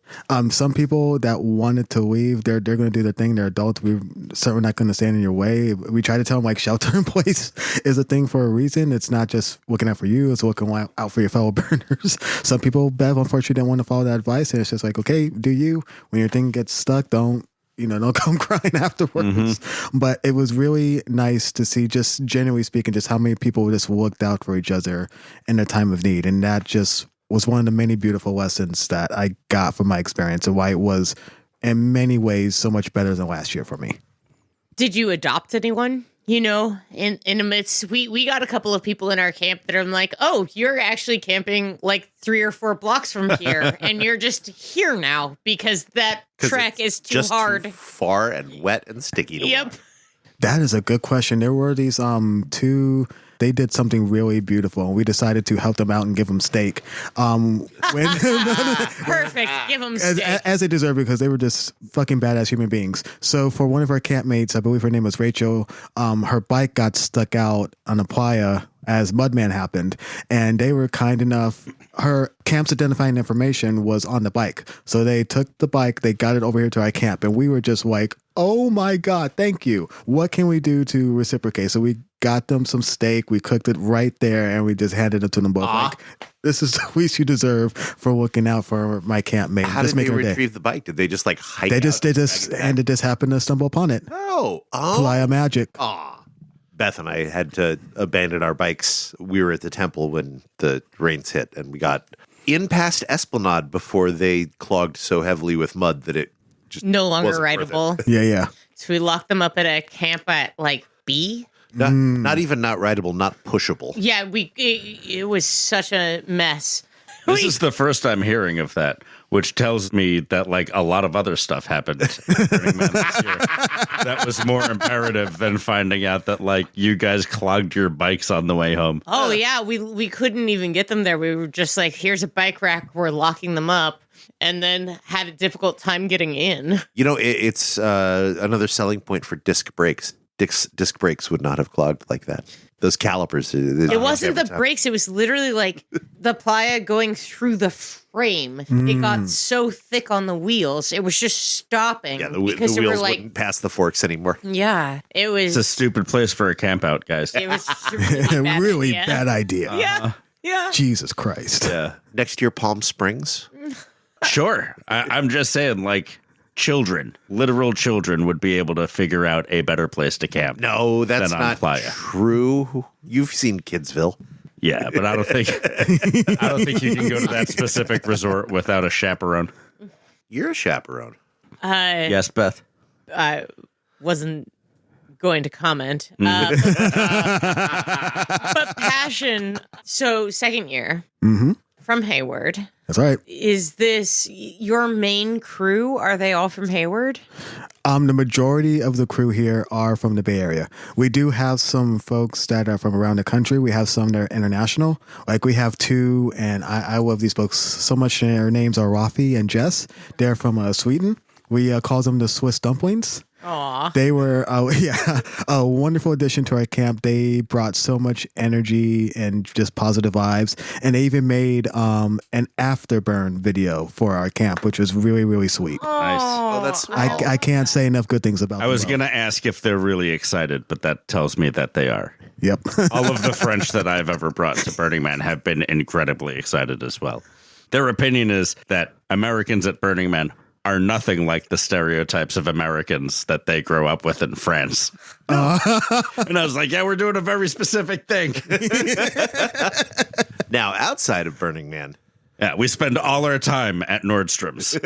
Some people that wanted to leave, they're going to do their thing. They're adults. We're certainly not going to stand in your way. We try to tell them shelter in place is a thing for a reason. It's not just looking out for you. It's looking out for your fellow burners. Some people, Bev, unfortunately didn't want to follow that advice. And it's just okay, do you? When your thing gets stuck, don't come crying afterwards. Mm-hmm. But it was really nice to see, just generally speaking, just how many people just looked out for each other in a time of need. And that just was one of the many beautiful lessons that I got from my experience and why it was in many ways so much better than last year for me. Did you adopt anyone? In amidst, we got a couple of people in our camp that are like, oh, you're actually camping 3 or 4 blocks from here, and you're just here now because that trek is too hard. Too far and wet and sticky to walk. That is a good question. There were these two. They did something really beautiful, and we decided to help them out and give them steak. Perfect. Give them steak. As they deserve, because they were just fucking badass human beings. So for one of our campmates, I believe her name was Rachel, her bike got stuck out on a playa as Mudman happened, and they were kind enough. Her camp's identifying information was on the bike. So they took the bike, they got it over here to our camp, and we were just like, oh my God, thank you. What can we do to reciprocate? So we got them some steak, we cooked it right there, and we just handed it to them both. This is the least you deserve for looking out for my campmate. How did they retrieve the bike? Did they just hike They just, and it just happened to stumble upon it. Oh. Playa magic. Beth and I had to abandon our bikes. We were at the temple when the rains hit, and we got in past Esplanade before they clogged so heavily with mud that it just no longer wasn't worth rideable. it. Yeah. So we locked them up at a camp at B. Not even not rideable, not pushable. Yeah, it was such a mess. This is the first I'm hearing of that, which tells me that a lot of other stuff happened during Man this year. That was more imperative than finding out that you guys clogged your bikes on the way home. Oh yeah, we couldn't even get them there. We were just here's a bike rack, we're locking them up, and then had a difficult time getting in. It's another selling point for disc brakes. Disc brakes would not have clogged like that. Those calipers. It wasn't the brakes. It was literally the playa going through the frame. It got so thick on the wheels. It was just stopping. Yeah, the because wheels wouldn't pass the forks anymore. Yeah, it was. It's a stupid place for a camp out, guys. It was a really bad idea. Yeah. Jesus Christ. Yeah. Next year, Palm Springs. Sure. I'm just saying, children, literal children, would be able to figure out a better place to camp. No, that's than not Playa. True. You've seen Kidsville. Yeah, but I don't think you can go to that specific resort without a chaperone. You're a chaperone. Yes, Beth. wasn't going to comment. But Passion, so second year from Hayward. That's right. Is this your main crew? Are they all from Hayward? The majority of the crew here are from the Bay Area. We do have some folks that are from around the country. We have some that are international. Like we have two, and I love these folks so much. Their names are Rafi and Jess. They're from Sweden. We call them the Swiss dumplings. Aw. They were, a wonderful addition to our camp. They brought so much energy and just positive vibes. And they even made an afterburn video for our camp, which was really, really sweet. Nice. Oh, that's I can't say enough good things about them. I was going to ask if they're really excited, but that tells me that they are. Yep. All of the French that I've ever brought to Burning Man have been incredibly excited as well. Their opinion is that Americans at Burning Man are nothing like the stereotypes of Americans that they grow up with in France. And I was like, yeah, we're doing a very specific thing. Now, outside of Burning Man. Yeah, we spend all our time at Nordstrom's.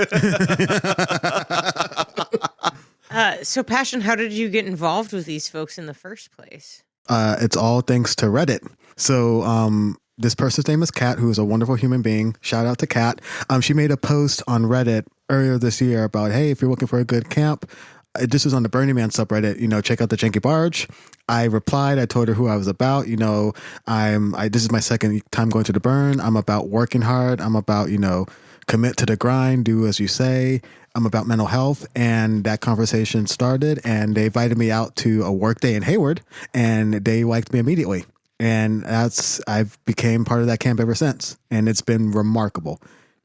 So, Passion, how did you get involved with these folks in the first place? It's all thanks to Reddit. So, this person's name is Kat, who is a wonderful human being. Shout out to Kat. She made a post on Reddit earlier this year about, hey, if you're looking for a good camp, this was on the Burning Man subreddit, check out the Janky Barge. I replied, I told her who I was about, this is my second time going to the burn. I'm about working hard. I'm about, commit to the grind, do as you say. I'm about mental health. And that conversation started, and they invited me out to a work day in Hayward, and they liked me immediately. And I've became part of that camp ever since. And it's been remarkable.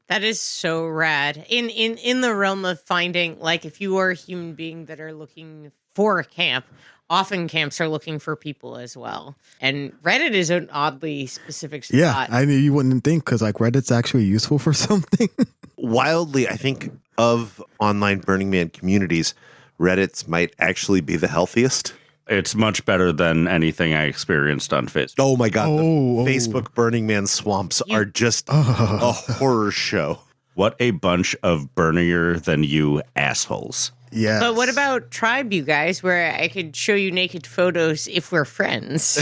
That is so rad. In the realm of finding, like, if you are a human being that are looking for a camp, often camps are looking for people as well. And Reddit is an oddly specific spot. Yeah, I mean, you wouldn't think, because like Reddit's actually useful for something. Wildly, I think of online Burning Man communities, Reddit's might actually be the healthiest. It's much better than anything I experienced on Facebook. Oh my God. The Facebook Burning Man swamps are just a horror show. What a bunch of burnier than you assholes. Yeah. But what about Tribe, you guys, where I could show you naked photos if we're friends?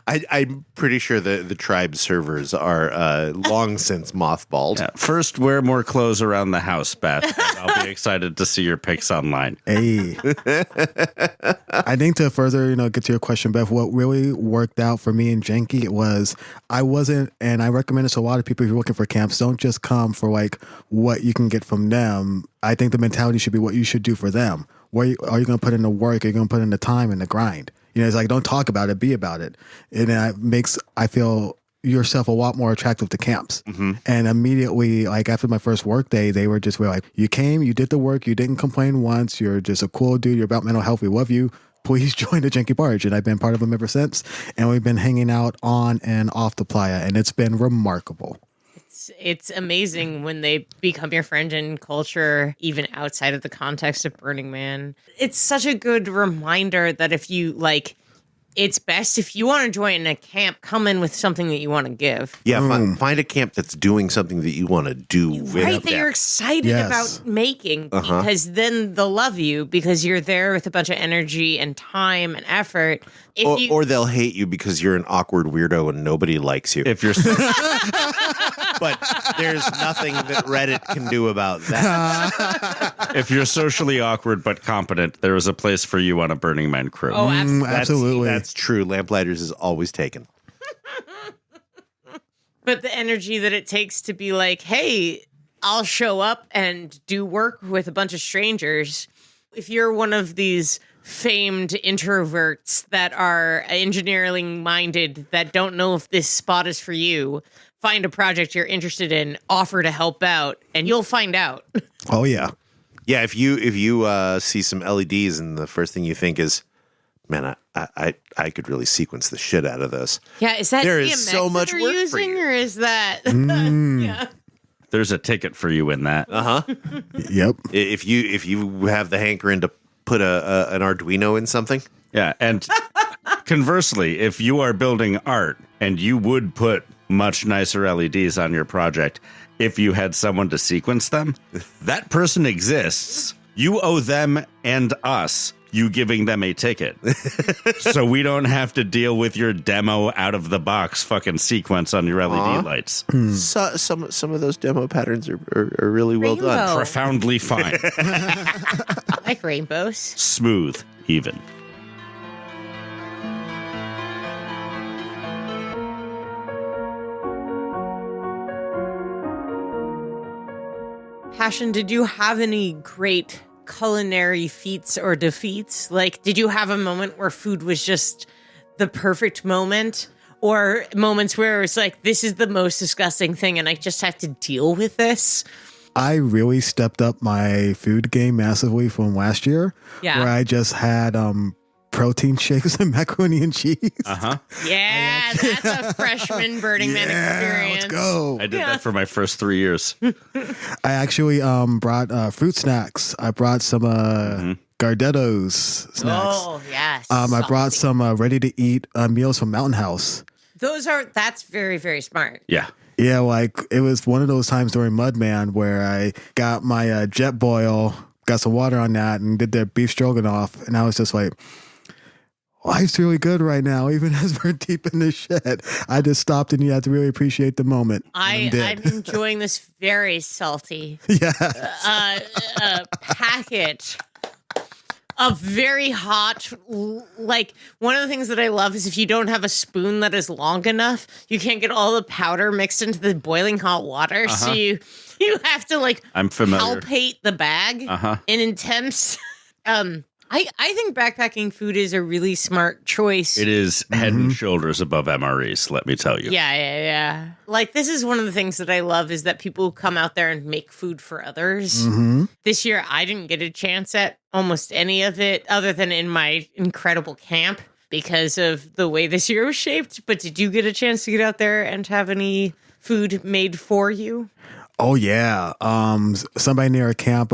I'm pretty sure the Tribe servers are long since mothballed. Yeah, first, wear more clothes around the house, Beth. I'll be excited to see your pics online. Hey. I think to further, get to your question, Beth, what really worked out for me and Janky was I wasn't, and I recommend this to a lot of people if you're looking for camps, don't just come for like what you can get from them. I think the mentality should be what you should do for them. Are you going to put in the work? Are you going to put in the time and the grind? It's like, don't talk about it, be about it. And that makes, I feel, yourself a lot more attractive to camps. Mm-hmm. And immediately, like after my first work day, they were just like, you came, you did the work, you didn't complain once, you're just a cool dude, you're about mental health, we love you. Please join the Janky Barge. And I've been part of them ever since. And we've been hanging out on and off the playa, and it's been remarkable. It's amazing when they become your friend in culture, even outside of the context of Burning Man. It's such a good reminder that if you it's best if you want to join a camp, come in with something that you want to give. Yeah, find a camp that's doing something that you want to do. Right, that you're excited about making, because then they'll love you because you're there with a bunch of energy and time and effort. Or they'll hate you because you're an awkward weirdo and nobody likes you. If you're, but there's nothing that Reddit can do about that. if you're socially awkward but competent, there is a place for you on a Burning Man crew. Oh, Absolutely. That's true. Lamplighters is always taken. But the energy that it takes to be like, hey, I'll show up and do work with a bunch of strangers. If you're one of these famed introverts that are engineering minded, that don't know if this spot is for you, find a project you're interested in, offer to help out, and you'll find out. Oh, yeah. Yeah, if you see some LEDs and the first thing you think is, man, I could really sequence the shit out of this. Yeah, is that there DMX is so much that work using, for you, or is that? Yeah. There's a ticket for you in that. Yep. If you have the hankering to put an Arduino in something. Yeah, and conversely, if you are building art and you would put much nicer LEDs on your project, if you had someone to sequence them, that person exists. You owe them and us you giving them a ticket. So we don't have to deal with your demo out of the box fucking sequence on your LED lights. So, some of those demo patterns are really well done. Rainbow. Profoundly fine. I like rainbows. Smooth, even. Passion, did you have any great culinary feats or defeats? Like, did you have a moment where food was just the perfect moment? Or moments where it's like, this is the most disgusting thing and I just have to deal with this? I really stepped up my food game massively from last year, where I just had protein shakes and macaroni and cheese. Yeah, that's a freshman Burning Man experience. Let's go. I did that for my first 3 years. I actually brought fruit snacks. I brought some Gardettos snacks. Oh, yes. I brought some ready-to-eat meals from Mountain House. That's very, very smart. Yeah. Yeah, like it was one of those times during Mudman where I got my jet boil, got some water on that, and did their beef stroganoff, and I was just like, life's really good right now, even as we're deep in the shed. I just stopped, and you have to really appreciate the moment. I'm enjoying this very salty packet of very hot, like, one of the things that I love is if you don't have a spoon that is long enough, you can't get all the powder mixed into the boiling hot water. So you have to, like, I'm familiar. palpate the bag in intense. I think backpacking food is a really smart choice. It is head and shoulders above MREs, let me tell you. Yeah. Like, this is one of the things that I love is that people come out there and make food for others. This year, I didn't get a chance at almost any of it other than in my incredible camp because of the way this year was shaped. But did you get a chance to get out there and have any food made for you? Oh, yeah. Somebody near our camp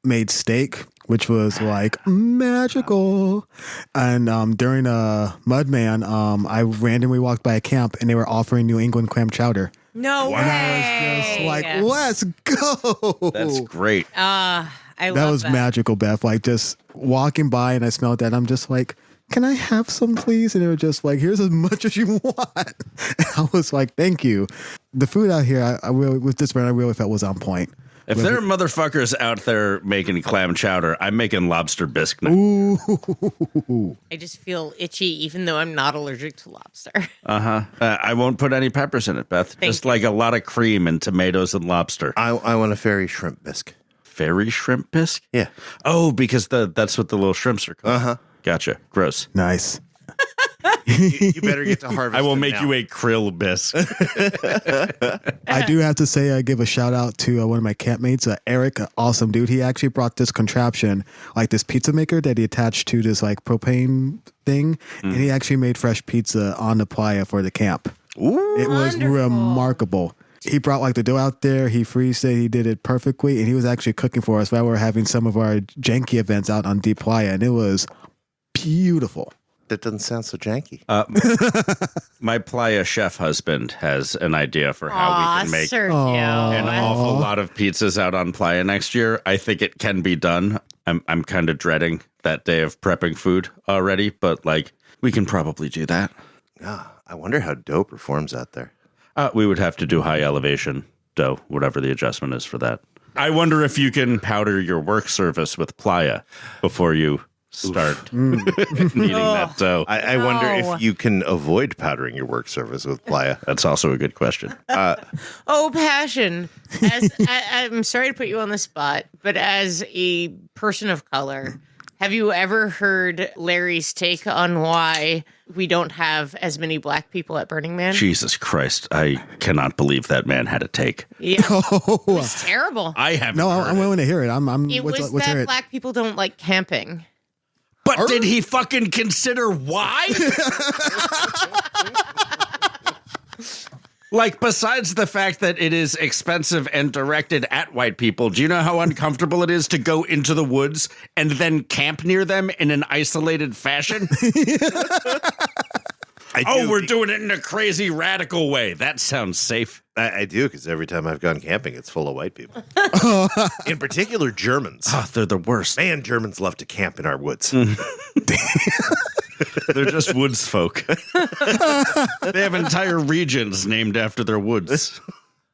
made steak, which was like magical. And during Mudman, I randomly walked by a camp and they were offering New England clam chowder. No way. I was just like, let's go. That's great. I love that. That was magical, Beth. Like just walking by and I smelled that. I'm just like, can I have some, please? And they were just like, here's as much as you want. And I was like, thank you. The food out here, I really, with this brand, I really felt was on point. If there are motherfuckers out there making clam chowder, I'm making lobster bisque now. Ooh. I just feel itchy, even though I'm not allergic to lobster. I won't put any peppers in it, Beth. Just like a lot of cream and tomatoes and lobster. I want a fairy shrimp bisque. Fairy shrimp bisque? Yeah. Oh, because that's what the little shrimps are called. Gotcha. Gross. Nice. You better get to harvest. I will them make now. you a krill bisque. I do have to say, I give a shout out to one of my campmates, Eric, an awesome dude. He actually brought this contraption, like this pizza maker that he attached to this like propane thing, and he actually made fresh pizza on the playa for the camp. Ooh. It was remarkable. He brought like the dough out there. He freezed it. He did it perfectly, and he was actually cooking for us while we were having some of our janky events out on Deep Playa, and it was beautiful. That doesn't sound so janky. My playa chef husband has an idea for how we can make Sergio. an awful lot of pizzas out on playa next year. I think it can be done. I'm kind of dreading that day of prepping food already, but like we can probably do that. I wonder how dough performs out there. We would have to do high elevation dough, whatever the adjustment is for that. I wonder if you can powder your work surface with playa before you start needing that dough. I wonder if you can avoid powdering your work surface with playa. That's also a good question. Passion. I'm sorry to put you on the spot, but as a person of color, have you ever heard Larry's take on why we don't have as many black people at Burning Man? Jesus Christ. I cannot believe that man had a take. Yeah. It's terrible. I have No, I'm willing to hear it. It was let's hear that it. black people don't like camping. But did he fucking consider why? Like, besides the fact that it is expensive and directed at white people, do you know how uncomfortable it is to go into the woods and then camp near them in an isolated fashion? do. we're doing it in a crazy radical way. That sounds safe. I do, because every time I've gone camping, it's full of white people. In particular, Germans. Oh, they're the worst. Man, Germans love to camp in our woods. They're just woods folk. They have entire regions named after their woods.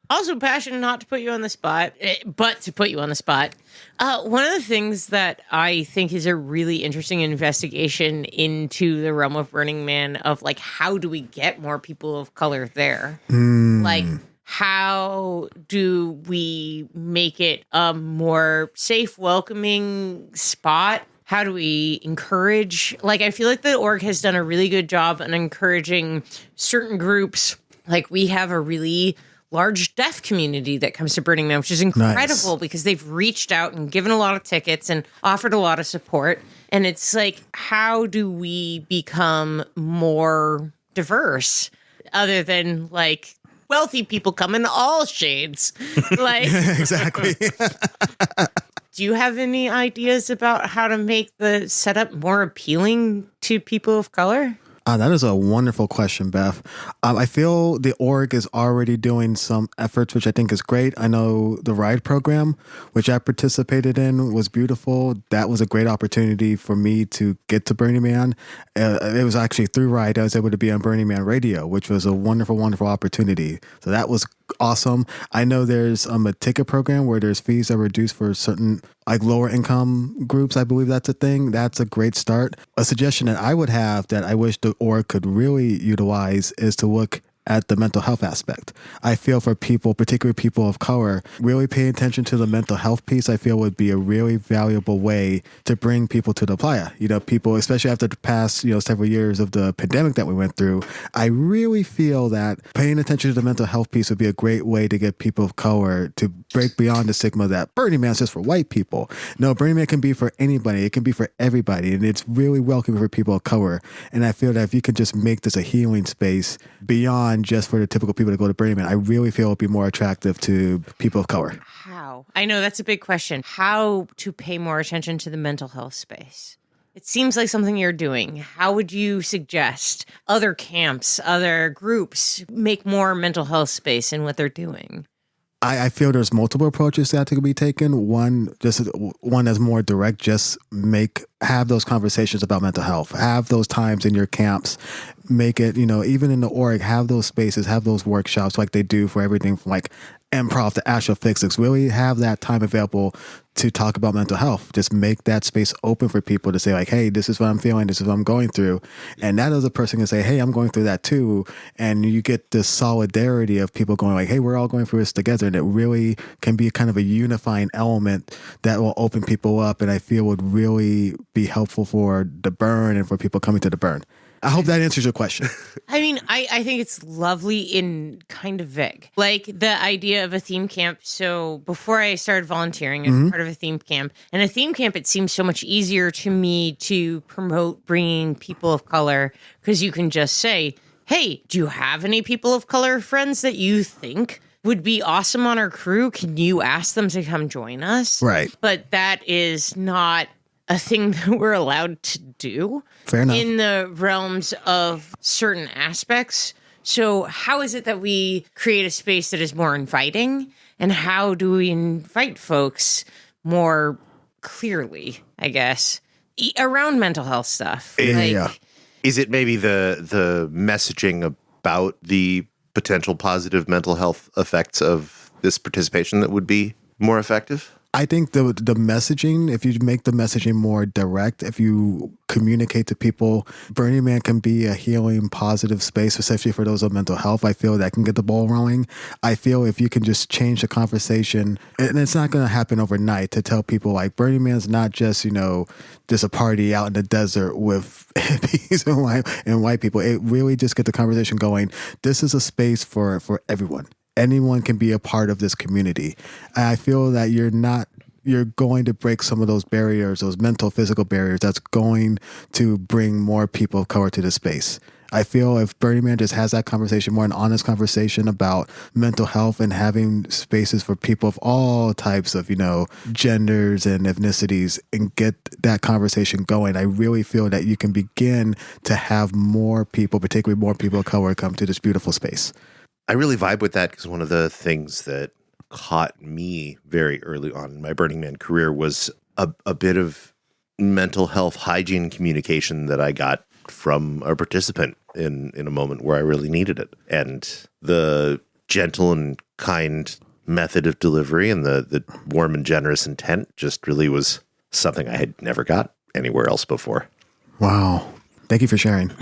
Also, Passion, not to put you on the spot, but to put you on the spot. One of the things that I think is a really interesting investigation into the realm of Burning Man of like, how do we get more people of color there? Like, how do we make it a more safe, welcoming spot? How do we encourage? Like, I feel like the org has done a really good job in encouraging certain groups. Like, we have a really large deaf community that comes to Burning Man, which is incredible because they've reached out and given a lot of tickets and offered a lot of support. And it's like, how do we become more diverse other than like wealthy people come in all shades? Like, Exactly. do you have any ideas about how to make the setup more appealing to people of color? That is a wonderful question, Beth. I feel the org is already doing some efforts, which I think is great. I know the ride program, which I participated in, was beautiful. That was a great opportunity for me to get to Burning Man. It was actually through ride I was able to be on Burning Man Radio, which was a wonderful, wonderful opportunity. So that was awesome. I know there's a ticket program where there's fees that are reduced for certain like lower income groups. I believe that's a thing. That's a great start. A suggestion that I would have that I wish the org could really utilize is to look at the mental health aspect. I feel for people, particularly people of color, really paying attention to the mental health piece, I feel would be a really valuable way to bring people to the playa. You know, people, especially after the past, several years of the pandemic that we went through, I really feel that paying attention to the mental health piece would be a great way to get people of color to break beyond the stigma that Burning Man is just for white people. No, Burning Man can be for anybody. It can be for everybody. And it's really welcoming for people of color. And I feel that if you could just make this a healing space beyond just for the typical people to go to Burning Man, I really feel it would be more attractive to people of color. How? I know that's a big question. How to pay more attention to the mental health space? It seems like something you're doing. How would you suggest other camps, other groups make more mental health space in what they're doing? I feel there's multiple approaches that could be taken. One that's more direct, just have those conversations about mental health. Have those times in your camps. Make it, even in the org, have those spaces, have those workshops like they do for everything from like improv to astrophysics. Really have that time available to talk about mental health. Just make that space open for people to say like, hey, this is what I'm feeling. This is what I'm going through. And that other person can say, hey, I'm going through that too. And you get this solidarity of people going like, hey, we're all going through this together. And it really can be kind of a unifying element that will open people up. And I feel would really be helpful for the burn and for people coming to the burn. I hope that answers your question. I mean, I think it's lovely in kind of vague. Like the idea of a theme camp. So before I started volunteering as part of a theme camp, and a theme camp, it seems so much easier to me to promote bringing people of color because you can just say, hey, do you have any people of color friends that you think would be awesome on our crew? Can you ask them to come join us? Right. But that is not a thing that we're allowed to do. Fair enough. In the realms of certain aspects. So how is it that we create a space that is more inviting? And how do we invite folks more clearly, I guess, around mental health stuff? Yeah. Is it maybe the messaging about the potential positive mental health effects of this participation that would be more effective? I think the messaging, if you make the messaging more direct, if you communicate to people, Burning Man can be a healing, positive space, especially for those with mental health. I feel that can get the ball rolling. I feel if you can just change the conversation, and it's not going to happen overnight, to tell people like Burning Man's not just, just a party out in the desert with hippies and white people. It really just get the conversation going. This is a space for everyone. Anyone can be a part of this community. I feel that you're going to break some of those barriers, those mental, physical barriers that's going to bring more people of color to the space. I feel if Burning Man just has that conversation, more an honest conversation about mental health and having spaces for people of all types of, genders and ethnicities and get that conversation going, I really feel that you can begin to have more people, particularly more people of color, come to this beautiful space. I really vibe with that because one of the things that caught me very early on in my Burning Man career was a bit of mental health hygiene communication that I got from a participant in a moment where I really needed it. And the gentle and kind method of delivery and the warm and generous intent just really was something I had never got anywhere else before. Wow. Thank you for sharing.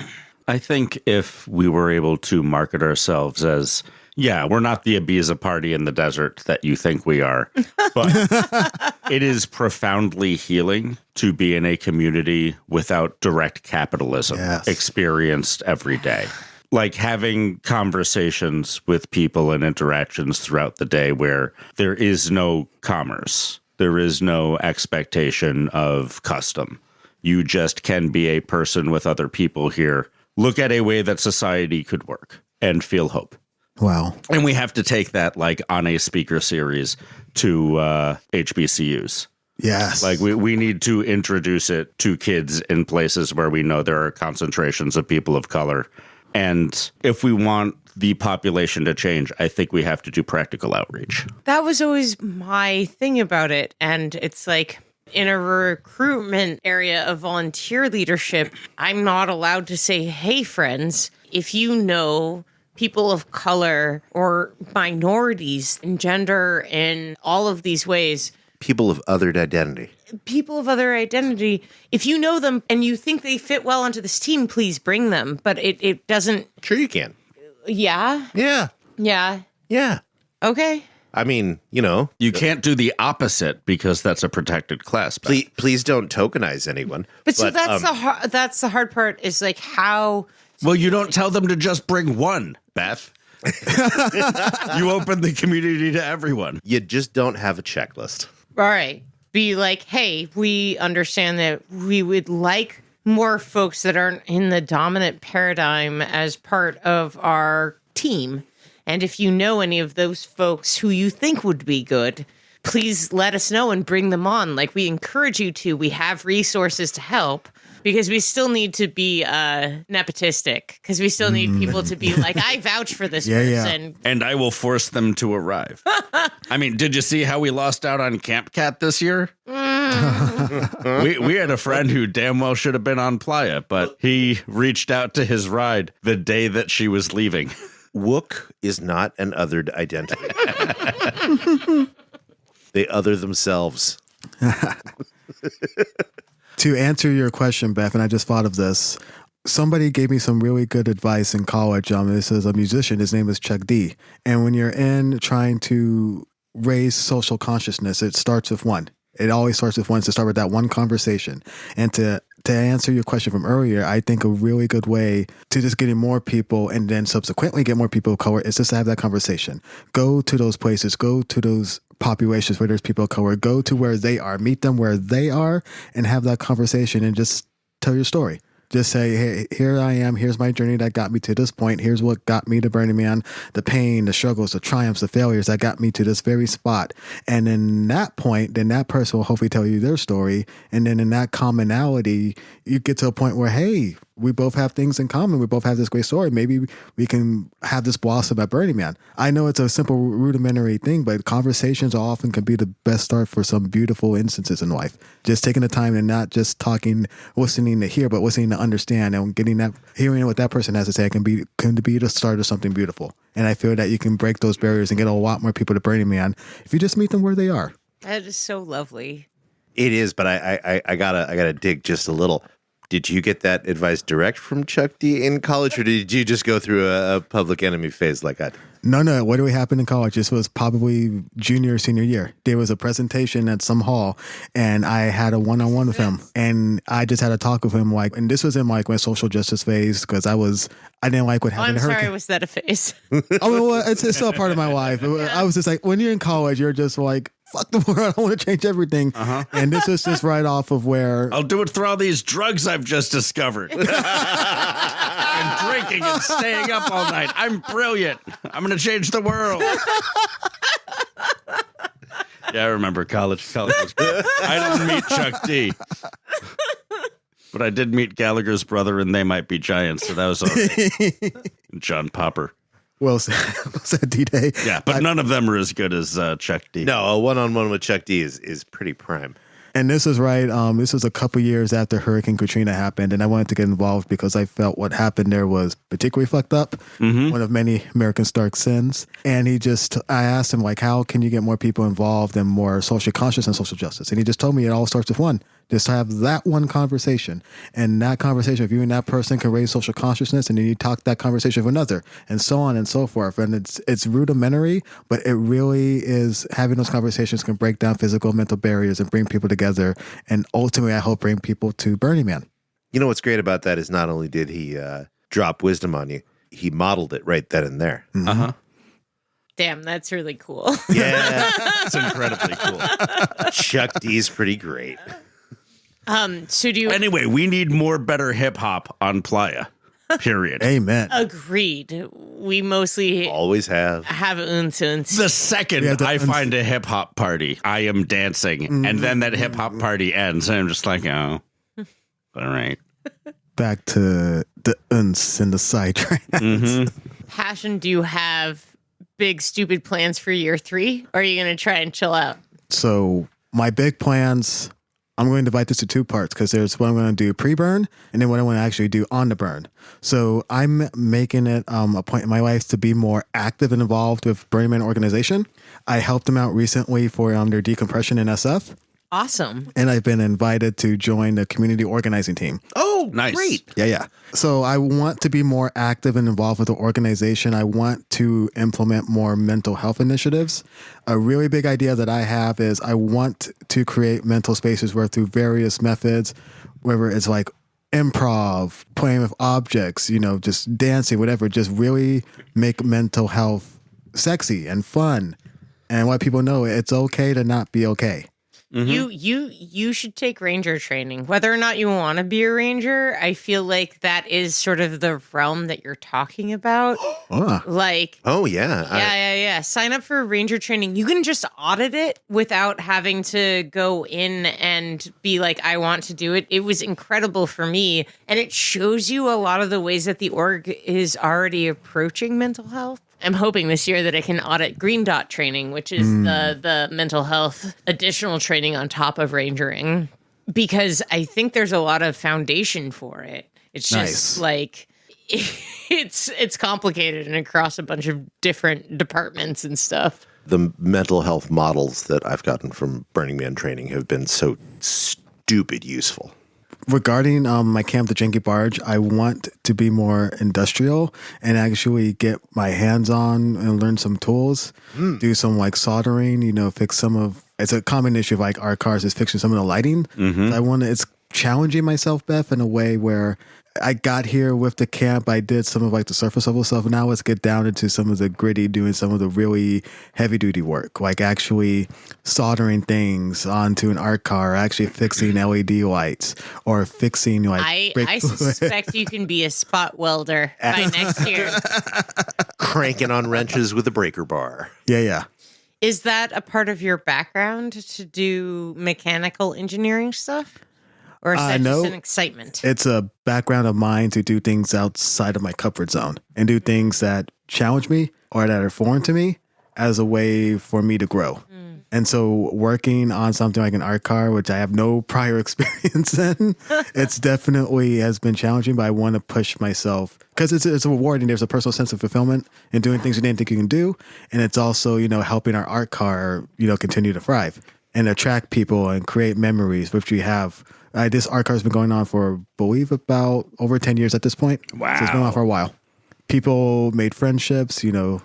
I think if we were able to market ourselves as, we're not the Ibiza party in the desert that you think we are, but it is profoundly healing to be in a community without direct capitalism experienced every day. Like having conversations with people and interactions throughout the day where there is no commerce, there is no expectation of custom. You just can be a person with other people here, look at a way that society could work and feel hope. Wow. And we have to take that like on a speaker series to HBCUs. Yes. Like we need to introduce it to kids in places where we know there are concentrations of people of color. And if we want the population to change, I think we have to do practical outreach. That was always my thing about it. And it's like in a recruitment area of volunteer leadership, I'm not allowed to say, hey, friends, if you know people of color or minorities in gender in all of these ways. People of othered identity. People of other identity. If you know them and you think they fit well onto this team, please bring them. But it doesn't. Sure you can. Yeah. Yeah. Yeah. Yeah. Okay. I mean, you can't do the opposite because that's a protected class. Please don't tokenize anyone. But so that's the hard part is like how. Well, you don't tell them to just bring one, Beth. You open the community to everyone. You just don't have a checklist. All right. Be like, hey, we understand that we would like more folks that aren't in the dominant paradigm as part of our team. And if you know any of those folks who you think would be good, please let us know and bring them on. Like we encourage you to. We have resources to help. Because we still need to be nepotistic. Because we still need people to be like, I vouch for this person. Yeah. And I will force them to arrive. I mean, did you see how we lost out on Camp Cat this year? We had a friend who damn well should have been on Playa, but he reached out to his ride the day that she was leaving. Wook is not an othered identity. They other themselves. To answer your question, Beth, and I just thought of this, somebody gave me some really good advice in college. This is a musician. His name is Chuck D. And when you're in trying to raise social consciousness, it starts with one. It always starts with one, to start with that one conversation. And to answer your question from earlier, I think a really good way to just getting more people and then subsequently get more people of color is just to have that conversation. Go to those places, go to those populations where there's people of color, go to where they are, meet them where they are and have that conversation and just tell your story. Just say, hey, here I am. Here's my journey that got me to this point. Here's what got me to Burning Man, the pain, the struggles, the triumphs, the failures that got me to this very spot. And then that point, then that person will hopefully tell you their story. And then in that commonality, you get to a point where, hey, we both have things in common. We both have this great story. Maybe we can have this blossom at Burning Man. I know it's a simple rudimentary thing, but conversations often can be the best start for some beautiful instances in life. Just taking the time and not just talking, listening to hear, but listening to understand and getting that, hearing what that person has to say can be the start of something beautiful. And I feel that you can break those barriers and get a lot more people to Burning Man if you just meet them where they are. That is so lovely. It is, but I gotta dig just a little. Did you get that advice direct from Chuck D in college, or did you just go through a public enemy phase like that? No. What really happened in college? This was probably junior or senior year. There was a presentation at some hall, and I had a one-on-one with him, and I just had a talk with him. And this was in my social justice phase because I didn't like what happened. I'm sorry, was that a phase? Well, it's still a part of my life. I was just like, when you're in college, you're just like, fuck the world, I want to change everything. Uh-huh. And this was just right off of where I'll do it through all these drugs I've just discovered. And drinking and staying up all night. I'm brilliant. I'm going to change the world. Yeah, I remember college. College was great. I didn't meet Chuck D. But I did meet Gallagher's brother, and They Might Be Giants, so that was okay. John Popper. Well said, D-Day. Yeah, but none of them are as good as Chuck D. No, a one-on-one with Chuck D is pretty prime. And this is right. This was a couple years after Hurricane Katrina happened, and I wanted to get involved because I felt what happened there was particularly fucked up. One of many Americans' dark sins. And I asked him, like, how can you get more people involved and more socially conscious and social justice? And he just told me it all starts with one. Just have that one conversation. And that conversation, if you and that person can raise social consciousness, and then you talk that conversation with another, and so on and so forth. And it's rudimentary, but it really is having those conversations can break down physical and mental barriers and bring people together. And ultimately, I hope bring people to Burning Man. You know what's great about that is not only did he drop wisdom on you, he modeled it right then and there. Uh-huh. Damn, that's really cool. Yeah. It's incredibly cool. Chuck D's pretty great. So do you Anyway, we need more better hip-hop on Playa. Period. Amen. agreed? We mostly Always have. have uns. The second Yeah, I find a hip-hop party, I am dancing. And then that hip-hop party ends, and I'm just like, oh, all right. Back to the uns and the sidetracks. Passion, do you have big stupid plans for year 3? Or are you going to try and chill out? So my big plans, I'm going to divide this to two parts because there's what I'm going to do pre-burn and then what I want to actually do on the burn. So I'm making it a point in my life to be more active and involved with Burning Man organization. I helped them out recently for their decompression in SF. Awesome. And I've been invited to join the community organizing team. Oh, Nice. Great. Yeah. So I want to be more active and involved with the organization. I want to implement more mental health initiatives. A really big idea that I have is I want to create mental spaces where through various methods, whether it's like improv, playing with objects, just dancing, whatever, just really make mental health sexy and fun and let people know it's okay to not be okay. You should take ranger training. Whether or not you want to be a ranger, I feel like that is sort of the realm that you're talking about. Like, Oh, yeah. yeah. Sign up for ranger training. You can just audit it without having to go in and be like, I want to do it. It was incredible for me. And it shows you a lot of the ways that the org is already approaching mental health. I'm hoping this year that I can audit Green Dot training, which is the mental health additional training on top of rangering, because I think there's a lot of foundation for it. It's just like it's complicated and across a bunch of different departments and stuff. The mental health models that I've gotten from Burning Man training have been so stupid useful. Regarding my camp, the Janky Barge, I want to be more industrial and actually get my hands on and learn some tools, do some like soldering, fix some of, it's a common issue of like our cars is fixing some of the lighting. It's challenging myself, Beth, in a way where I got here with the camp. I did some of like the surface level stuff. Now let's get down into some of the gritty, doing some of the really heavy duty work, like actually soldering things onto an art car, actually fixing LED lights or fixing like. I suspect you can be a spot welder by next year. Cranking on wrenches with a breaker bar. Yeah. Is that a part of your background to do mechanical engineering stuff? Or is that just an excitement? It's a background of mine to do things outside of my comfort zone and do things that challenge me or that are foreign to me as a way for me to grow. And so working on something like an art car, which I have no prior experience in, it's definitely has been challenging, but I want to push myself because it's rewarding. There's a personal sense of fulfillment in doing things you didn't think you can do. And it's also, helping our art car, continue to thrive and attract people and create memories, which we have. This art car has been going on for, I believe, about over 10 years at this point. Wow. So it's been on for a while. People made friendships, a couple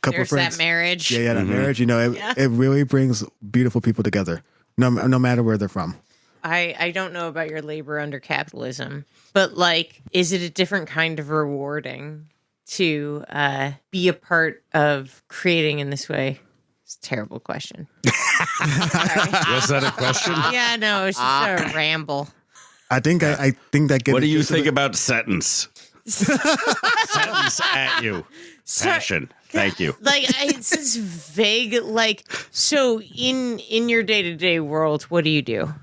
There's of friends. that marriage. Yeah, that marriage. It really brings beautiful people together, no matter where they're from. I don't know about your labor under capitalism, but like, is it a different kind of rewarding to be a part of creating in this way? It's a terrible question. Was that a question? Yeah, no, it's just a ramble. I think that gives. What do you think about sentence? Sentence at you. Passion. Thank you. Like it's this vague. Like so, in your day-to-day world, what do you do?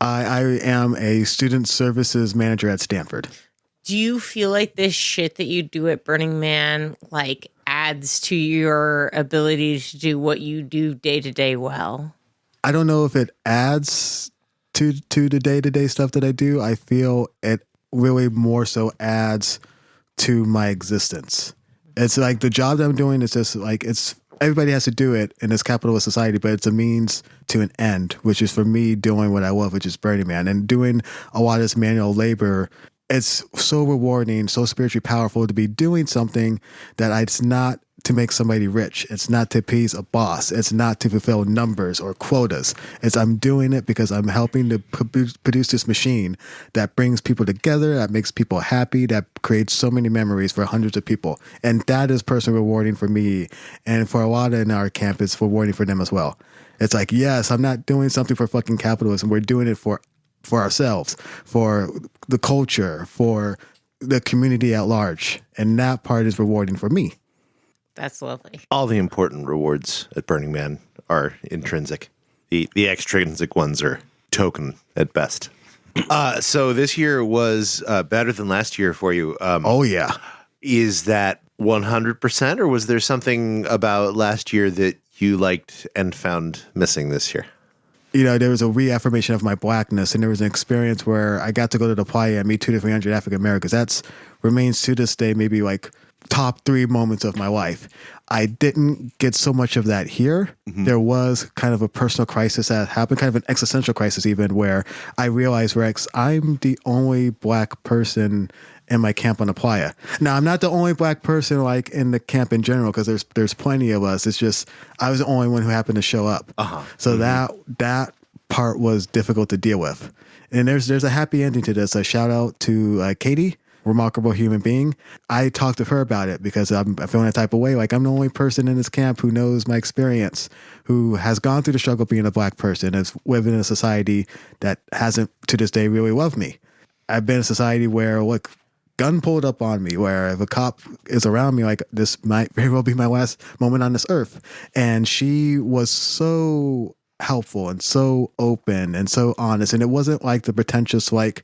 I am a student services manager at Stanford. Do you feel like this shit that you do at Burning Man like adds to your ability to do what you do day to day well? I don't know if it adds to the day-to-day stuff that I do. I feel it really more so adds to my existence. It's like the job that I'm doing is just like everybody has to do it in this capitalist society, but it's a means to an end, which is for me doing what I love, which is Burning Man, and doing a lot of this manual labor. It's so rewarding, so spiritually powerful to be doing something that it's not to make somebody rich. It's not to appease a boss. It's not to fulfill numbers or quotas. I'm doing it because I'm helping to produce this machine that brings people together, that makes people happy, that creates so many memories for hundreds of people. And that is personally rewarding for me. And for a lot in our camp, it's rewarding for them as well. It's like, yes, I'm not doing something for fucking capitalism. We're doing it for ourselves, for the culture, for the community at large. And that part is rewarding for me. That's lovely. All the important rewards at Burning Man are intrinsic. The extrinsic ones are token at best. So this year was better than last year for you. Oh, yeah. Is that 100%, or was there something about last year that you liked and found missing this year? You know, there was a reaffirmation of my blackness, and there was an experience where I got to go to the playa and meet 2 to 300 African Americans. That's remains to this day maybe like top 3 moments of my life. I didn't get so much of that here. Mm-hmm. There was kind of a personal crisis that happened, kind of an existential crisis even, where I realized, Rex, I'm the only black person in my camp on the playa. Now, I'm not the only black person like in the camp in general, because there's plenty of us. It's just I was the only one who happened to show up. So that part was difficult to deal with. And there's a happy ending to this. A shout out to Katie, remarkable human being. I talked to her about it because I'm feeling that type of way. Like, I'm the only person in this camp who knows my experience, who has gone through the struggle of being a black person, has lived in a society that hasn't to this day really loved me. I've been in a society where, look, gun pulled up on me, where if a cop is around me, like, this might very well be my last moment on this earth. And she was so helpful and so open and so honest. And it wasn't like the pretentious, like,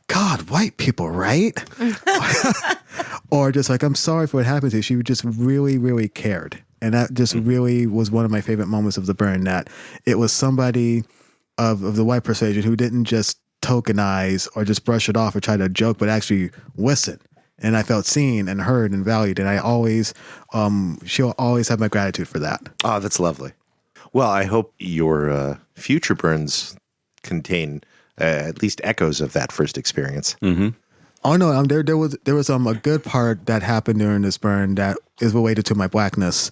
God, white people, right? Or just like, I'm sorry for what happened to you. She just really, really cared. And that just really was one of my favorite moments of the burn, that it was somebody of the white persuasion who didn't just tokenize or just brush it off or try to joke, but actually listen. And I felt seen and heard and valued. And I always, she'll always have my gratitude for that. Oh, that's lovely. Well, I hope your future burns contain at least echoes of that first experience. Mm-hmm. Oh no, there was a good part that happened during this burn that is related to my blackness.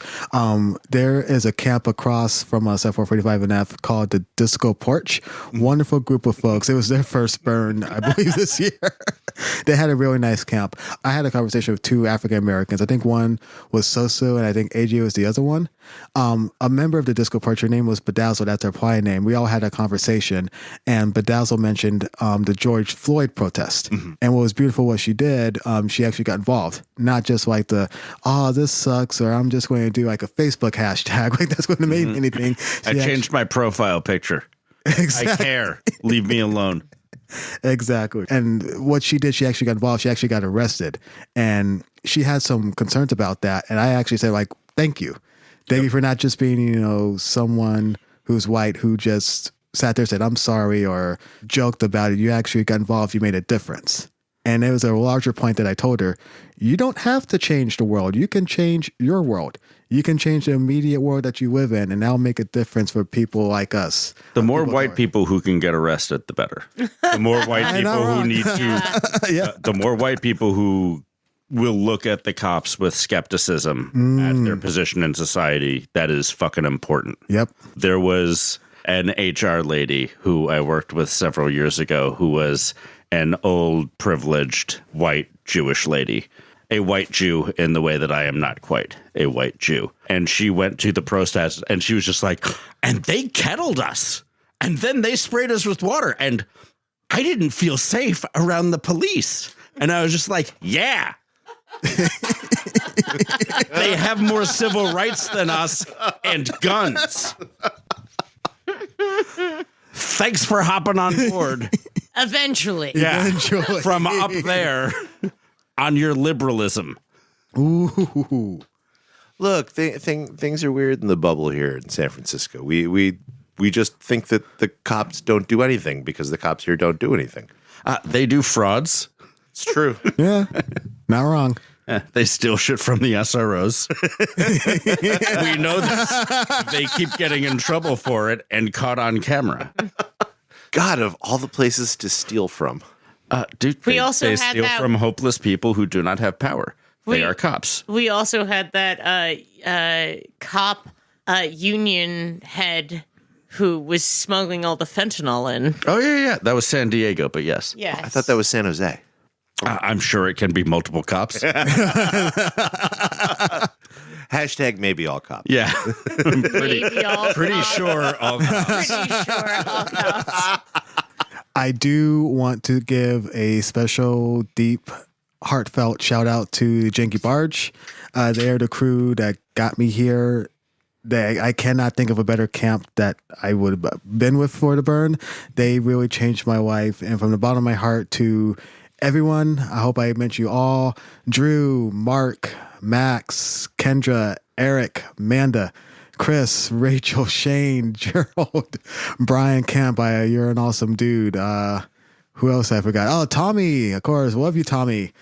There is a camp across from us at 445NF called the Disco Porch. Wonderful group of folks. It was their first burn, I believe, this year. They had a really nice camp. I had a conversation with 2 African Americans. I think one was Soso, and I think AJ was the other one. A member of the Disco Porch, her name was Bedazzle. That's her play name. We all had a conversation, and Bedazzle mentioned the George Floyd protest. Mm-hmm. And what was beautiful, what she did, she actually got involved. Not just like this sucks, or I'm just going to do like a Facebook hashtag, like that's going to make anything. I changed my profile picture. Exactly. I care. Leave me alone. Exactly. And what she did, she actually got involved. She actually got arrested, and she had some concerns about that. And I actually said, like, thank you. Thank you for not just being, someone who's white who just sat there and said, I'm sorry, or joked about it. You actually got involved. You made a difference. And it was a larger point that I told her, you don't have to change the world. You can change your world. You can change the immediate world that you live in, and that'll make a difference for people like us. The more white people who can get arrested, the better. The more white people who need to, the more white people who will look at the cops with skepticism at their position in society. That is fucking important. Yep. There was an HR lady who I worked with several years ago who was an old, privileged, white Jewish lady. A white Jew in the way that I am not quite a white Jew. And she went to the protest and she was just like, and they kettled us. And then they sprayed us with water. And I didn't feel safe around the police. And I was just like, yeah, They have more civil rights than us and guns. Thanks for hopping on board. Eventually. Yeah, Eventually. from up there on your liberalism. Ooh. Look, things are weird in the bubble here in San Francisco. We just think that the cops don't do anything because the cops here don't do anything. They do frauds. It's true. Yeah, not wrong. They steal shit from the SROs. We know this. They keep getting in trouble for it and caught on camera. God, of all the places to steal from. Dude, We they also had steal that- from hopeless people who do not have power. They are cops. We also had that cop union head who was smuggling all the fentanyl in. Oh, yeah. That was San Diego, but yes. Yes. I thought that was San Jose. I'm sure it can be multiple cops. Hashtag maybe all cops. Yeah. Maybe all Pretty cops. sure all cops. Pretty sure all cops. I do want to give a special, deep, heartfelt shout out to Janky Barge. They are the crew that got me here. I cannot think of a better camp that I would have been with for the burn. They really changed my life. And from the bottom of my heart to everyone, I hope I mention you all. Drew, Mark, Max, Kendra, Eric, Amanda, Chris, Rachel, Shane, Gerald, Brian Camp. You're an awesome dude. Who else I forgot? Oh, Tommy, of course. Love you, Tommy.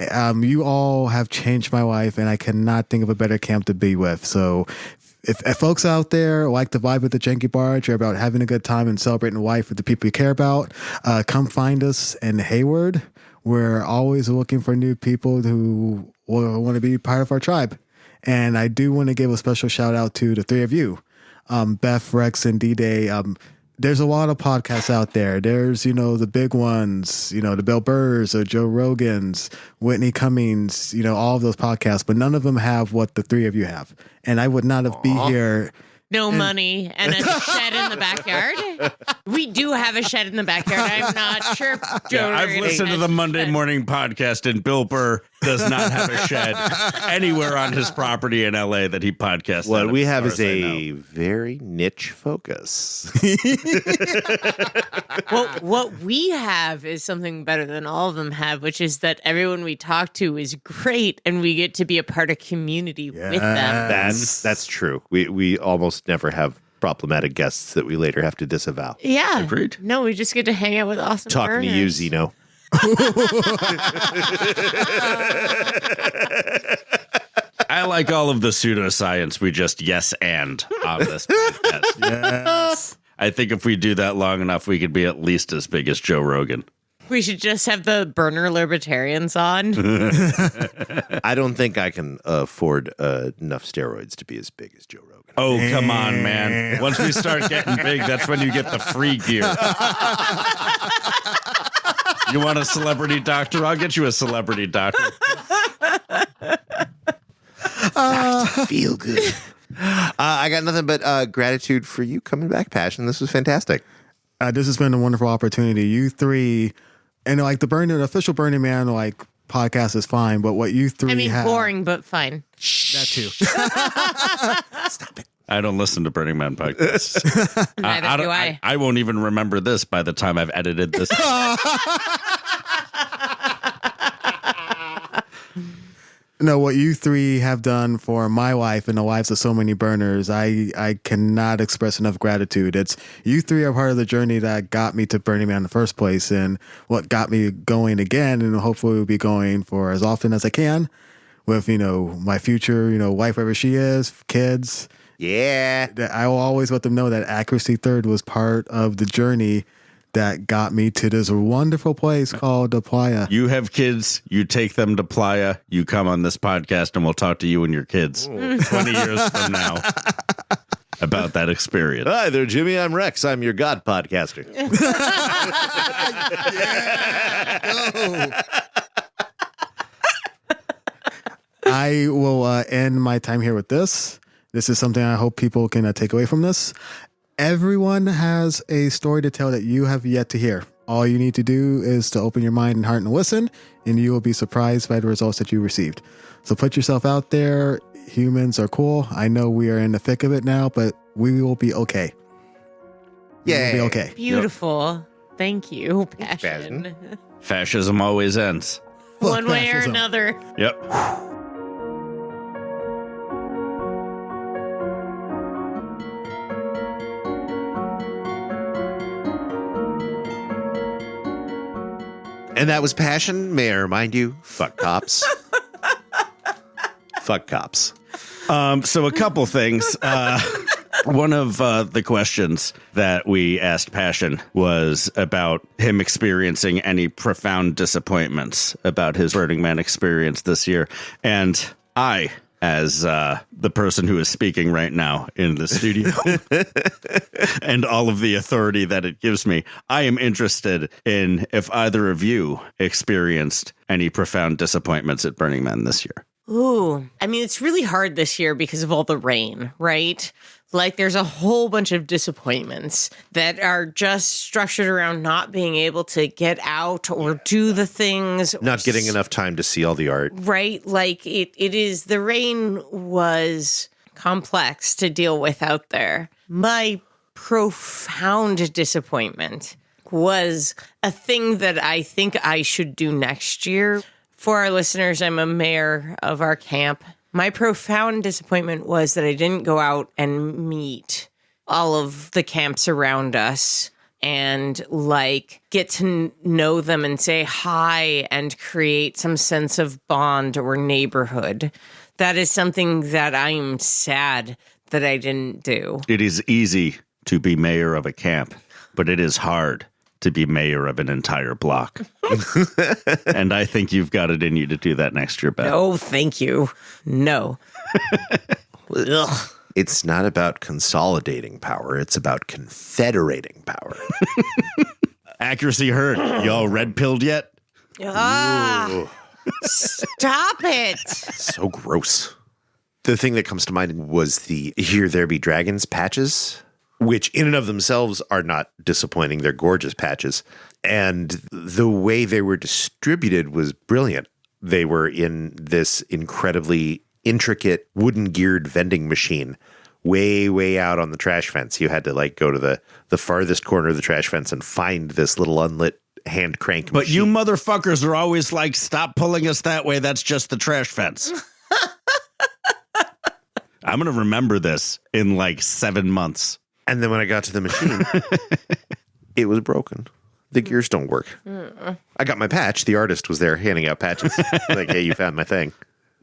You all have changed my life, and I cannot think of a better camp to be with. So if folks out there like the vibe of the Janky Barge or about having a good time and celebrating life with the people you care about, come find us in Hayward. We're always looking for new people who want to be part of our tribe. And I do want to give a special shout out to the three of you, Beth, Rex, and D-Day. There's a lot of podcasts out there. There's, the big ones, the Bill Burrs or Joe Rogans, Whitney Cummings, all of those podcasts, but none of them have what the three of you have. And I would not have be here. No money and a shed in the backyard. We do have a shed in the backyard. I'm not sure if Joe I've Rogan listened to has the a Monday shed. morning podcast, and Bill Burr does not have a shed anywhere on his property in LA that he podcasts. What out of, we as have far is as I a know. very niche focus. What we have is something better than all of them have, which is that everyone we talk to is great, and we get to be a part of community with them. That's true. We almost never have problematic guests that we later have to disavow. Yeah. Agreed. No, we just get to hang out with awesome Talking to you, burners. Zeno. I like all of the pseudoscience we just yes and on this podcast. Yes. I think if we do that long enough, we could be at least as big as Joe Rogan. We should just have the burner libertarians on. I don't think I can afford enough steroids to be as big as Joe Rogan. Oh, come on, man. Once we start getting big, that's when you get the free gear. You want a celebrity doctor? I'll get you a celebrity doctor. Feel good. I got nothing but gratitude for you coming back, Passion. This was fantastic. This has been a wonderful opportunity. You three, and like the official Burning Man podcast is fine, but what you three I mean, have, boring, but fine. that too. I don't listen to Burning Man podcasts. Neither do I. I won't even remember this by the time I've edited this. No, what you three have done for my life and the lives of so many burners, I cannot express enough gratitude. It's you three are part of the journey that got me to Burning Man in the first place, and what got me going again, and hopefully will be going for as often as I can with, my future, wife, wherever she is, kids. Yeah. That I will always let them know that Accuracy Third was part of the journey that got me to this wonderful place called the Playa. You have kids, you take them to Playa, you come on this podcast, and we'll talk to you and your kids 20 years from now about that experience. Hi there, Jimmy. I'm Rex. I'm your God podcaster. I will end my time here with this. This is something I hope people can take away from this. Everyone has a story to tell that you have yet to hear. All you need to do is to open your mind and heart and listen, and you will be surprised by the results that you received. So put yourself out there. Humans are cool. I know we are in the thick of it now, but we will be okay. Yeah. We'll be okay. Beautiful. Thank you, Passion. Fascism always ends. One way or fascism. another. Yep. And that was Passion. May I remind you, fuck cops. Fuck cops. So a couple things. One of the questions that we asked Passion was about him experiencing any profound disappointments about his Burning Man experience this year. And I, as the person who is speaking right now in the studio and all of the authority that it gives me, I am interested in if either of you experienced any profound disappointments at Burning Man this year. Ooh, I mean, it's really hard this year because of all the rain, right? Like, there's a whole bunch of disappointments that are just structured around not being able to get out or do the things. Not getting enough time to see all the art. Right? Like, it is, the rain was complex to deal with out there. My profound disappointment was a thing that I think I should do next year. For our listeners, I'm a mayor of our camp. My profound disappointment was that I didn't go out and meet all of the camps around us and like get to know them and say hi and create some sense of bond or neighborhood. That is something that I'm sad that I didn't do. It is easy to be mayor of a camp, but it is hard to be mayor of an entire block. And I think you've got it in you to do that next year, Beth. No, thank you. No. Ugh. It's not about consolidating power. It's about confederating power. Accuracy heard. Y'all red-pilled yet? Ah, stop it. So gross. The thing that comes to mind was the Here There Be Dragons patches, which in and of themselves are not disappointing. They're gorgeous patches. And the way they were distributed was brilliant. They were in this incredibly intricate wooden geared vending machine way, way out on the trash fence. You had to like go to the farthest corner of the trash fence and find this little unlit hand crank But machine. you motherfuckers are always like, stop pulling us that way. That's just the trash fence. I'm going to remember this in like 7 months. And then when I got to the machine, it was broken. The gears don't work. I got my patch. The artist was there handing out patches. Like, hey, you found my thing.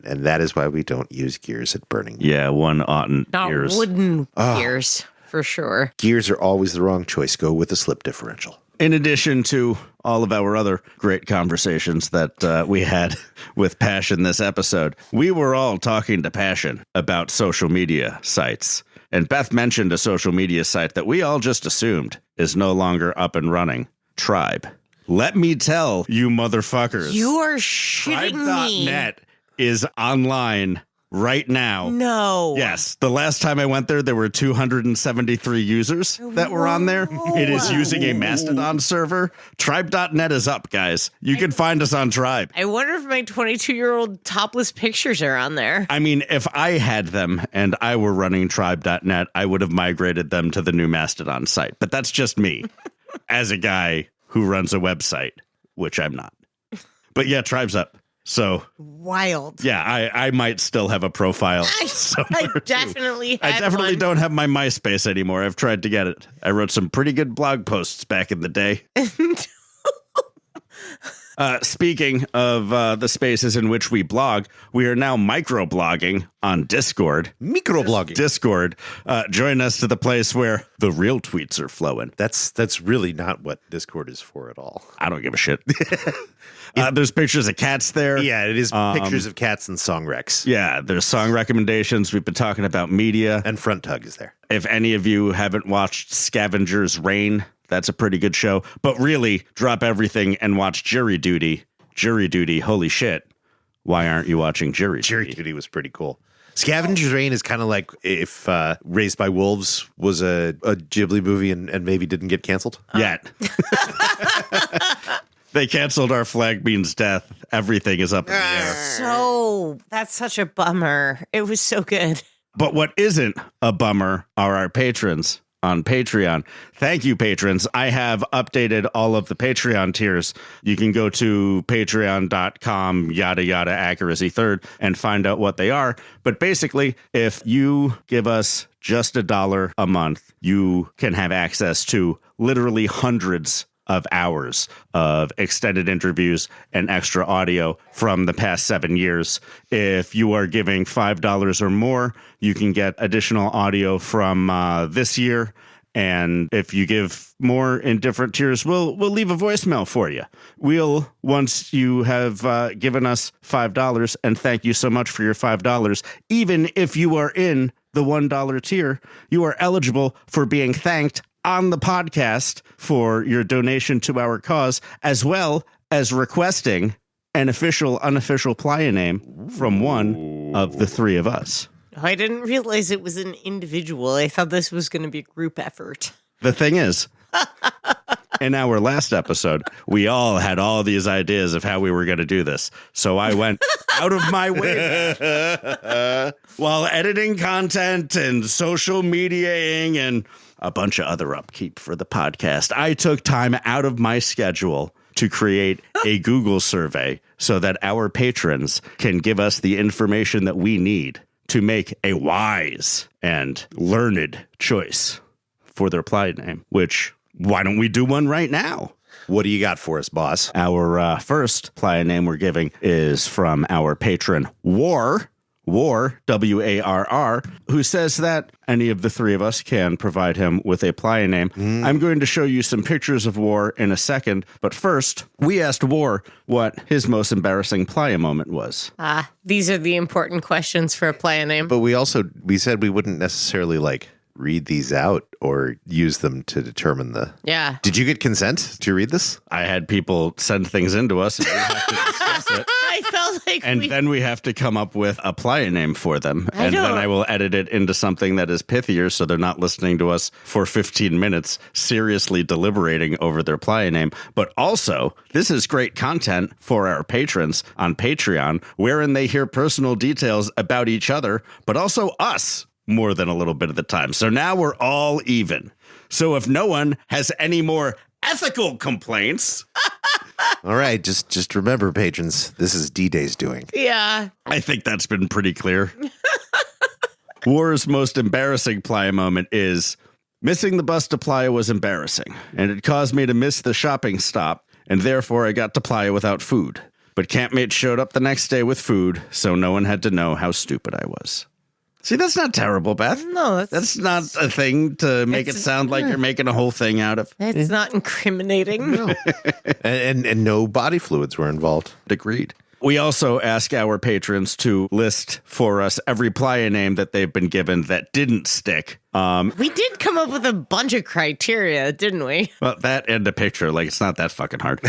And that is why we don't use gears at Burning. Yeah, one oughtn't Not ears. wooden gears, for sure. Gears are always the wrong choice. Go with a slip differential. In addition to all of our other great conversations that we had with Passion this episode, we were all talking to Passion about social media sites. And Beth mentioned a social media site that we all just assumed is no longer up and running. Tribe. Let me tell you motherfuckers. You are shitting me. Tribe.net is online right now. No. Yes. The last time I went there were 273 users that were on there. It is using a Mastodon server. Tribe.net is up, guys. You can find us on Tribe. I wonder if my 22-year-old topless pictures are on there. I mean, if I had them and I were running Tribe.net, I would have migrated them to the new Mastodon site. But that's just me as a guy who runs a website, which I'm not. But yeah, Tribe's up. So Wild. yeah, I might still have a profile I somewhere. too. definitely I had definitely one. don't have my MySpace anymore. I've tried to get it. I wrote some pretty good blog posts back in the day. Speaking of the spaces in which we blog, we are now microblogging on Discord. Microblogging. Discord. Join us to the place where the real tweets are flowing. That's really not what Discord is for at all. I don't give a shit. There's pictures of cats there. Yeah, it is pictures of cats and song recs. Yeah, there's song recommendations. We've been talking about media. And Front Tug is there. If any of you haven't watched Scavenger's Reign, that's a pretty good show. But really, drop everything and watch Jury Duty. Jury Duty, holy shit. Why aren't you watching Jury Duty? Jury Duty was pretty cool. Scavenger's Reign is kind of like if Raised by Wolves was a Ghibli movie and maybe didn't get canceled. Yet. They canceled Our Flag Means Death. Everything is up in the air. So that's such a bummer. It was so good. But what isn't a bummer are our patrons on Patreon. Thank you, patrons. I have updated all of the Patreon tiers. You can go to patreon.com, yada, yada, accuracy third, and find out what they are. But basically, if you give us just $1 a month, you can have access to literally hundreds of hours of extended interviews and extra audio from the past 7 years. If you are giving $5 or more, you can get additional audio from this year. And if you give more in different tiers, we'll leave a voicemail for you. We'll, once you have given us $5, and thank you so much for your $5, even if you are in the $1 tier, you are eligible for being thanked on the podcast for your donation to our cause, as well as requesting an official, unofficial playa name from one of the three of us. I didn't realize it was an individual. I thought this was going to be a group effort. The thing is, in our last episode, we all had all these ideas of how we were going to do this. So I went out of my way while editing content and social mediaing and a bunch of other upkeep for the podcast. I took time out of my schedule to create a Google survey so that our patrons can give us the information that we need to make a wise and learned choice for their playa name, which, why don't we do one right now? What do you got for us, boss? Our first playa name we're giving is from our patron, War, W-A-R-R, who says that any of the three of us can provide him with a playa name. I'm going to show you some pictures of War in a second, but first, we asked War what his most embarrassing playa moment was. These are the important questions for a playa name. But we said we wouldn't necessarily read these out or use them to determine the... Yeah. Did you get consent to read this? I had people send things into us and we have to discuss it. I felt like then we have to come up with a playa name for them. Then I will edit it into something that is pithier so they're not listening to us for 15 minutes seriously deliberating over their playa name. But also, this is great content for our patrons on Patreon, wherein they hear personal details about each other, but also us more than a little bit of the time. So now we're all even. So if no one has any more ethical complaints... All right, just remember, patrons, this is D-Day's doing. Yeah. I think that's been pretty clear. War's most embarrassing playa moment is missing the bus to playa was embarrassing, and it caused me to miss the shopping stop, and therefore I got to playa without food. But campmates showed up the next day with food, so no one had to know how stupid I was. See, that's not terrible, Beth. No, that's not a thing to make it sound like you're making a whole thing out of. It's not incriminating. No. and no body fluids were involved. Agreed. We also ask our patrons to list for us every playa name that they've been given that didn't stick. We did come up with a bunch of criteria, didn't we? Well, that and a picture. It's not that fucking hard.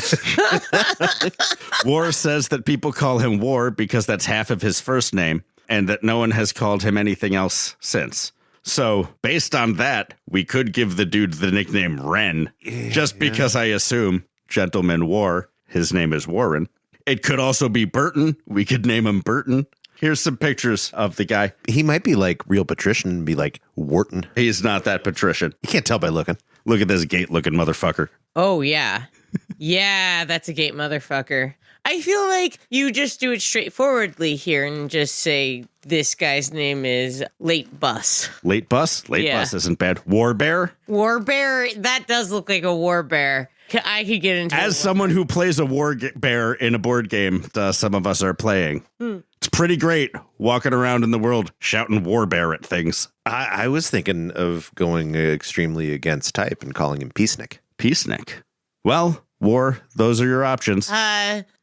War says that people call him War because that's half of his first name, and that no one has called him anything else since. So, based on that, we could give the dude the nickname Ren, just because I assume Gentleman War, his name is Warren. It could also be Burton. We could name him Burton. Here's some pictures of the guy. He might be real patrician and be Wharton. He's not that patrician. You can't tell by looking. Look at this gate-looking motherfucker. Oh, yeah. Yeah, that's a gate motherfucker. I feel like you just do it straightforwardly here and just say this guy's name is Late Bus. Late Bus? Late Bus isn't bad. War Bear? War Bear? That does look like a war bear. I could get into As someone who plays a war bear in a board game, some of us are playing. It's pretty great walking around in the world shouting war bear at things. I was thinking of going extremely against type and calling him Peacenik. Peacenik. Well, War, those are your options.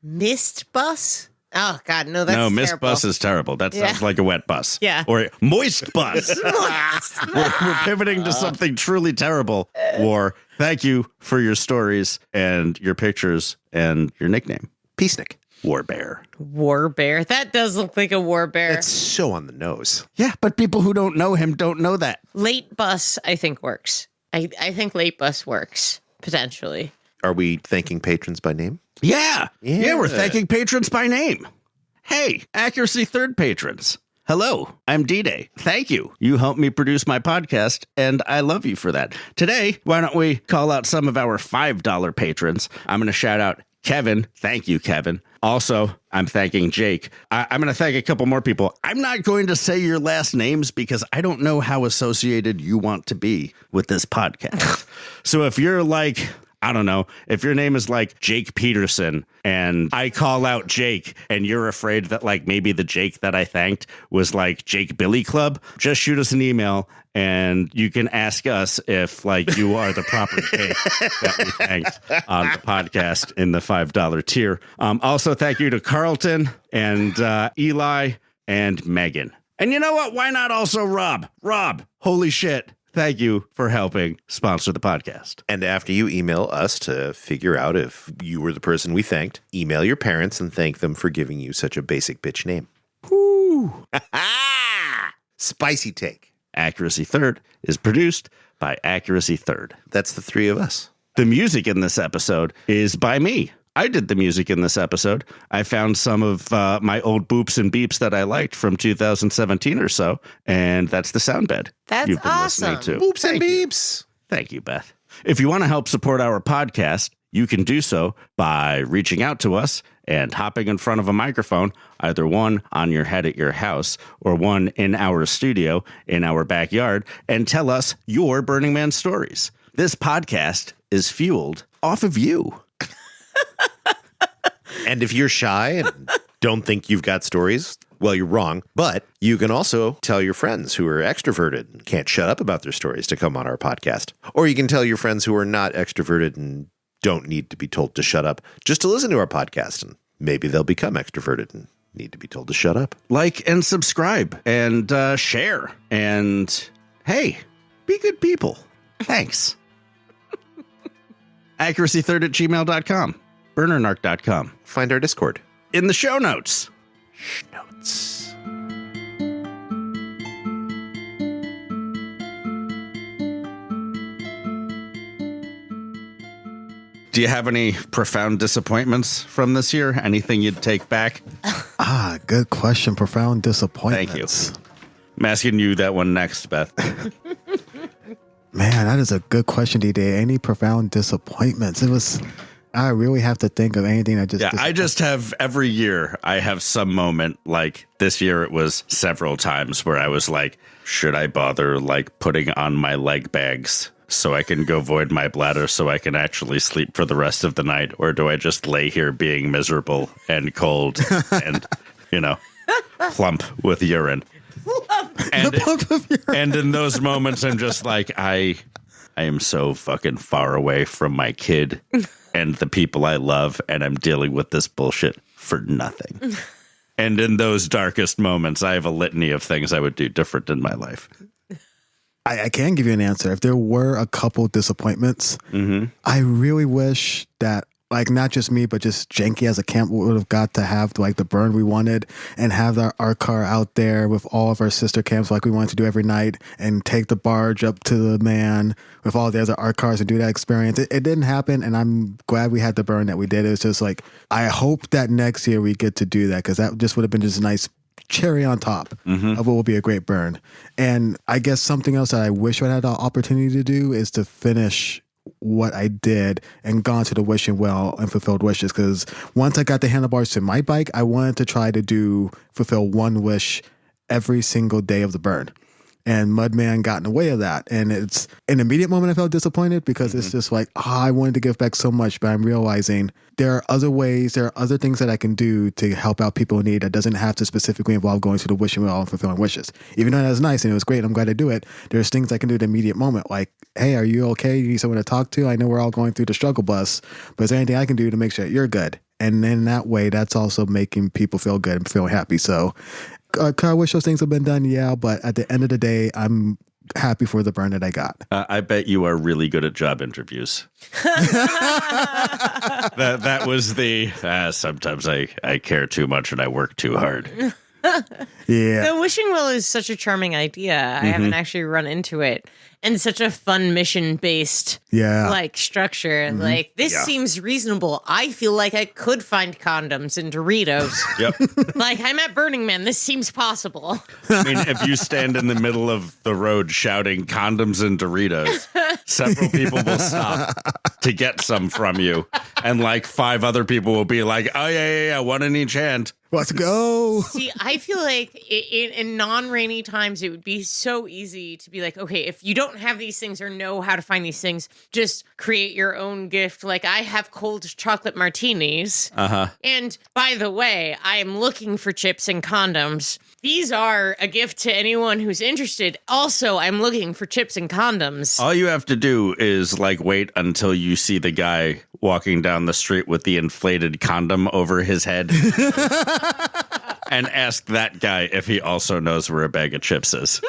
Mist Bus? Oh, God, no, that's No, Mist terrible. Bus is terrible. That sounds like a wet bus. Yeah. Or Moist Bus. We're pivoting to something truly terrible. War, thank you for your stories and your pictures and your nickname. Peacenik. War bear. War bear. That does look like a war bear. That's so on the nose. Yeah, but people who don't know him don't know that. Late bus, I think, works. I think late bus works, potentially. Are we thanking patrons by name? Yeah, Yeah. we're thanking patrons by name. Hey, Accuracy Third patrons. Hello, I'm D-Day. Thank you. You helped me produce my podcast, and I love you for that. Today, why don't we call out some of our $5 patrons? I'm going to shout out Kevin. Thank you, Kevin. Also, I'm thanking Jake. I'm going to thank a couple more people. I'm not going to say your last names because I don't know how associated you want to be with this podcast. So if you're like, I don't know, if your name is like Jake Peterson and I call out Jake and you're afraid that like maybe the Jake that I thanked was like Jake Billy Club, just shoot us an email and you can ask us if like you are the proper Jake that we thanked on the podcast in the $5 tier. Also, thank you to Carlton and Eli and Megan. And you know what? Why not also Rob? Rob, holy shit. Thank you for helping sponsor the podcast. And after you email us to figure out if you were the person we thanked, email your parents and thank them for giving you such a basic bitch name. Woo! Spicy take. Accuracy Third is produced by Accuracy Third. That's the three of us. The music in this episode is by me. I did the music in this episode. I found some of my old boops and beeps that I liked from 2017 or so, and that's the sound bed That's you've been awesome. listening to. Boops and beeps. Thank you, Beth. If you want to help support our podcast, you can do so by reaching out to us and hopping in front of a microphone, either one on your head at your house or one in our studio in our backyard, and tell us your Burning Man stories. This podcast is fueled off of you. And if you're shy and don't think you've got stories, well, you're wrong. But you can also tell your friends who are extroverted and can't shut up about their stories to come on our podcast. Or you can tell your friends who are not extroverted and don't need to be told to shut up just to listen to our podcast. And maybe they'll become extroverted and need to be told to shut up. Like and subscribe and share. And hey, be good people. Thanks. Accuracy3rd@gmail.com. BurnerNarc.com. Find our Discord. In the show notes. Notes. Do you have any profound disappointments from this year? Anything you'd take back? Good question. Profound disappointments. Thank you. I'm asking you that one next, Beth. Man, that is a good question, D-Day. Any profound disappointments? I really have to think of anything that just... Yeah, I just have every year I have some moment, like this year it was several times where I was like, should I bother like putting on my leg bags so I can go void my bladder so I can actually sleep for the rest of the night? Or do I just lay here being miserable and cold and, plump with urine? And in those moments, I'm just like, I am so fucking far away from my kid and the people I love, and I'm dealing with this bullshit for nothing. And in those darkest moments, I have a litany of things I would do different in my life. I can give you an answer. If there were a couple disappointments, I really wish that, like, not just me, but just Janky as a camp would have got to have like the burn we wanted and have our car out there with all of our sister camps like we wanted to do every night and take the barge up to the man with all the other art cars and do that experience. It didn't happen, and I'm glad we had the burn that we did. It was just like, I hope that next year we get to do that, because that just would have been just a nice cherry on top of what will be a great burn. And I guess something else that I wish I had the opportunity to do is to finish what I did and gone to the wishing well and fulfilled wishes. Because once I got the handlebars to my bike, I wanted to try to fulfill one wish every single day of the burn. And Mudman got in the way of that. And it's an immediate moment I felt disappointed, because it's just like, I wanted to give back so much, but I'm realizing there are other ways, there are other things that I can do to help out people in need that doesn't have to specifically involve going to the wishing well and fulfilling wishes. Even though that was nice and it was great, I'm glad to do it. There's things I can do at the immediate moment, like, hey, are you okay? You need someone to talk to? I know we're all going through the struggle bus, but is there anything I can do to make sure that you're good? And then that way, that's also making people feel good and feel happy. So could I wish those things have been done? Yeah, but at the end of the day, I'm happy for the burn that I got. I bet you are really good at job interviews. that was the, sometimes I care too much and I work too hard. Yeah. The wishing well is such a charming idea. I haven't actually run into it. And such a fun mission-based like structure. Like, this seems reasonable. I feel like I could find condoms in Doritos. Yep. Like, I'm at Burning Man. This seems possible. I mean, if you stand in the middle of the road shouting condoms and Doritos, several people will stop to get some from you. And like 5 other people will be like, oh, yeah, one in each hand. Let's go. See, I feel like in non-rainy times, it would be so easy to be like, okay, if you don't have these things or know how to find these things, just create your own gift. Like, I have cold chocolate martinis. And by the way, I am looking for chips and condoms. These are a gift to anyone who's interested. Also, I'm looking for chips and condoms. All you have to do is like wait until you see the guy walking down the street with the inflated condom over his head and ask that guy if he also knows where a bag of chips is.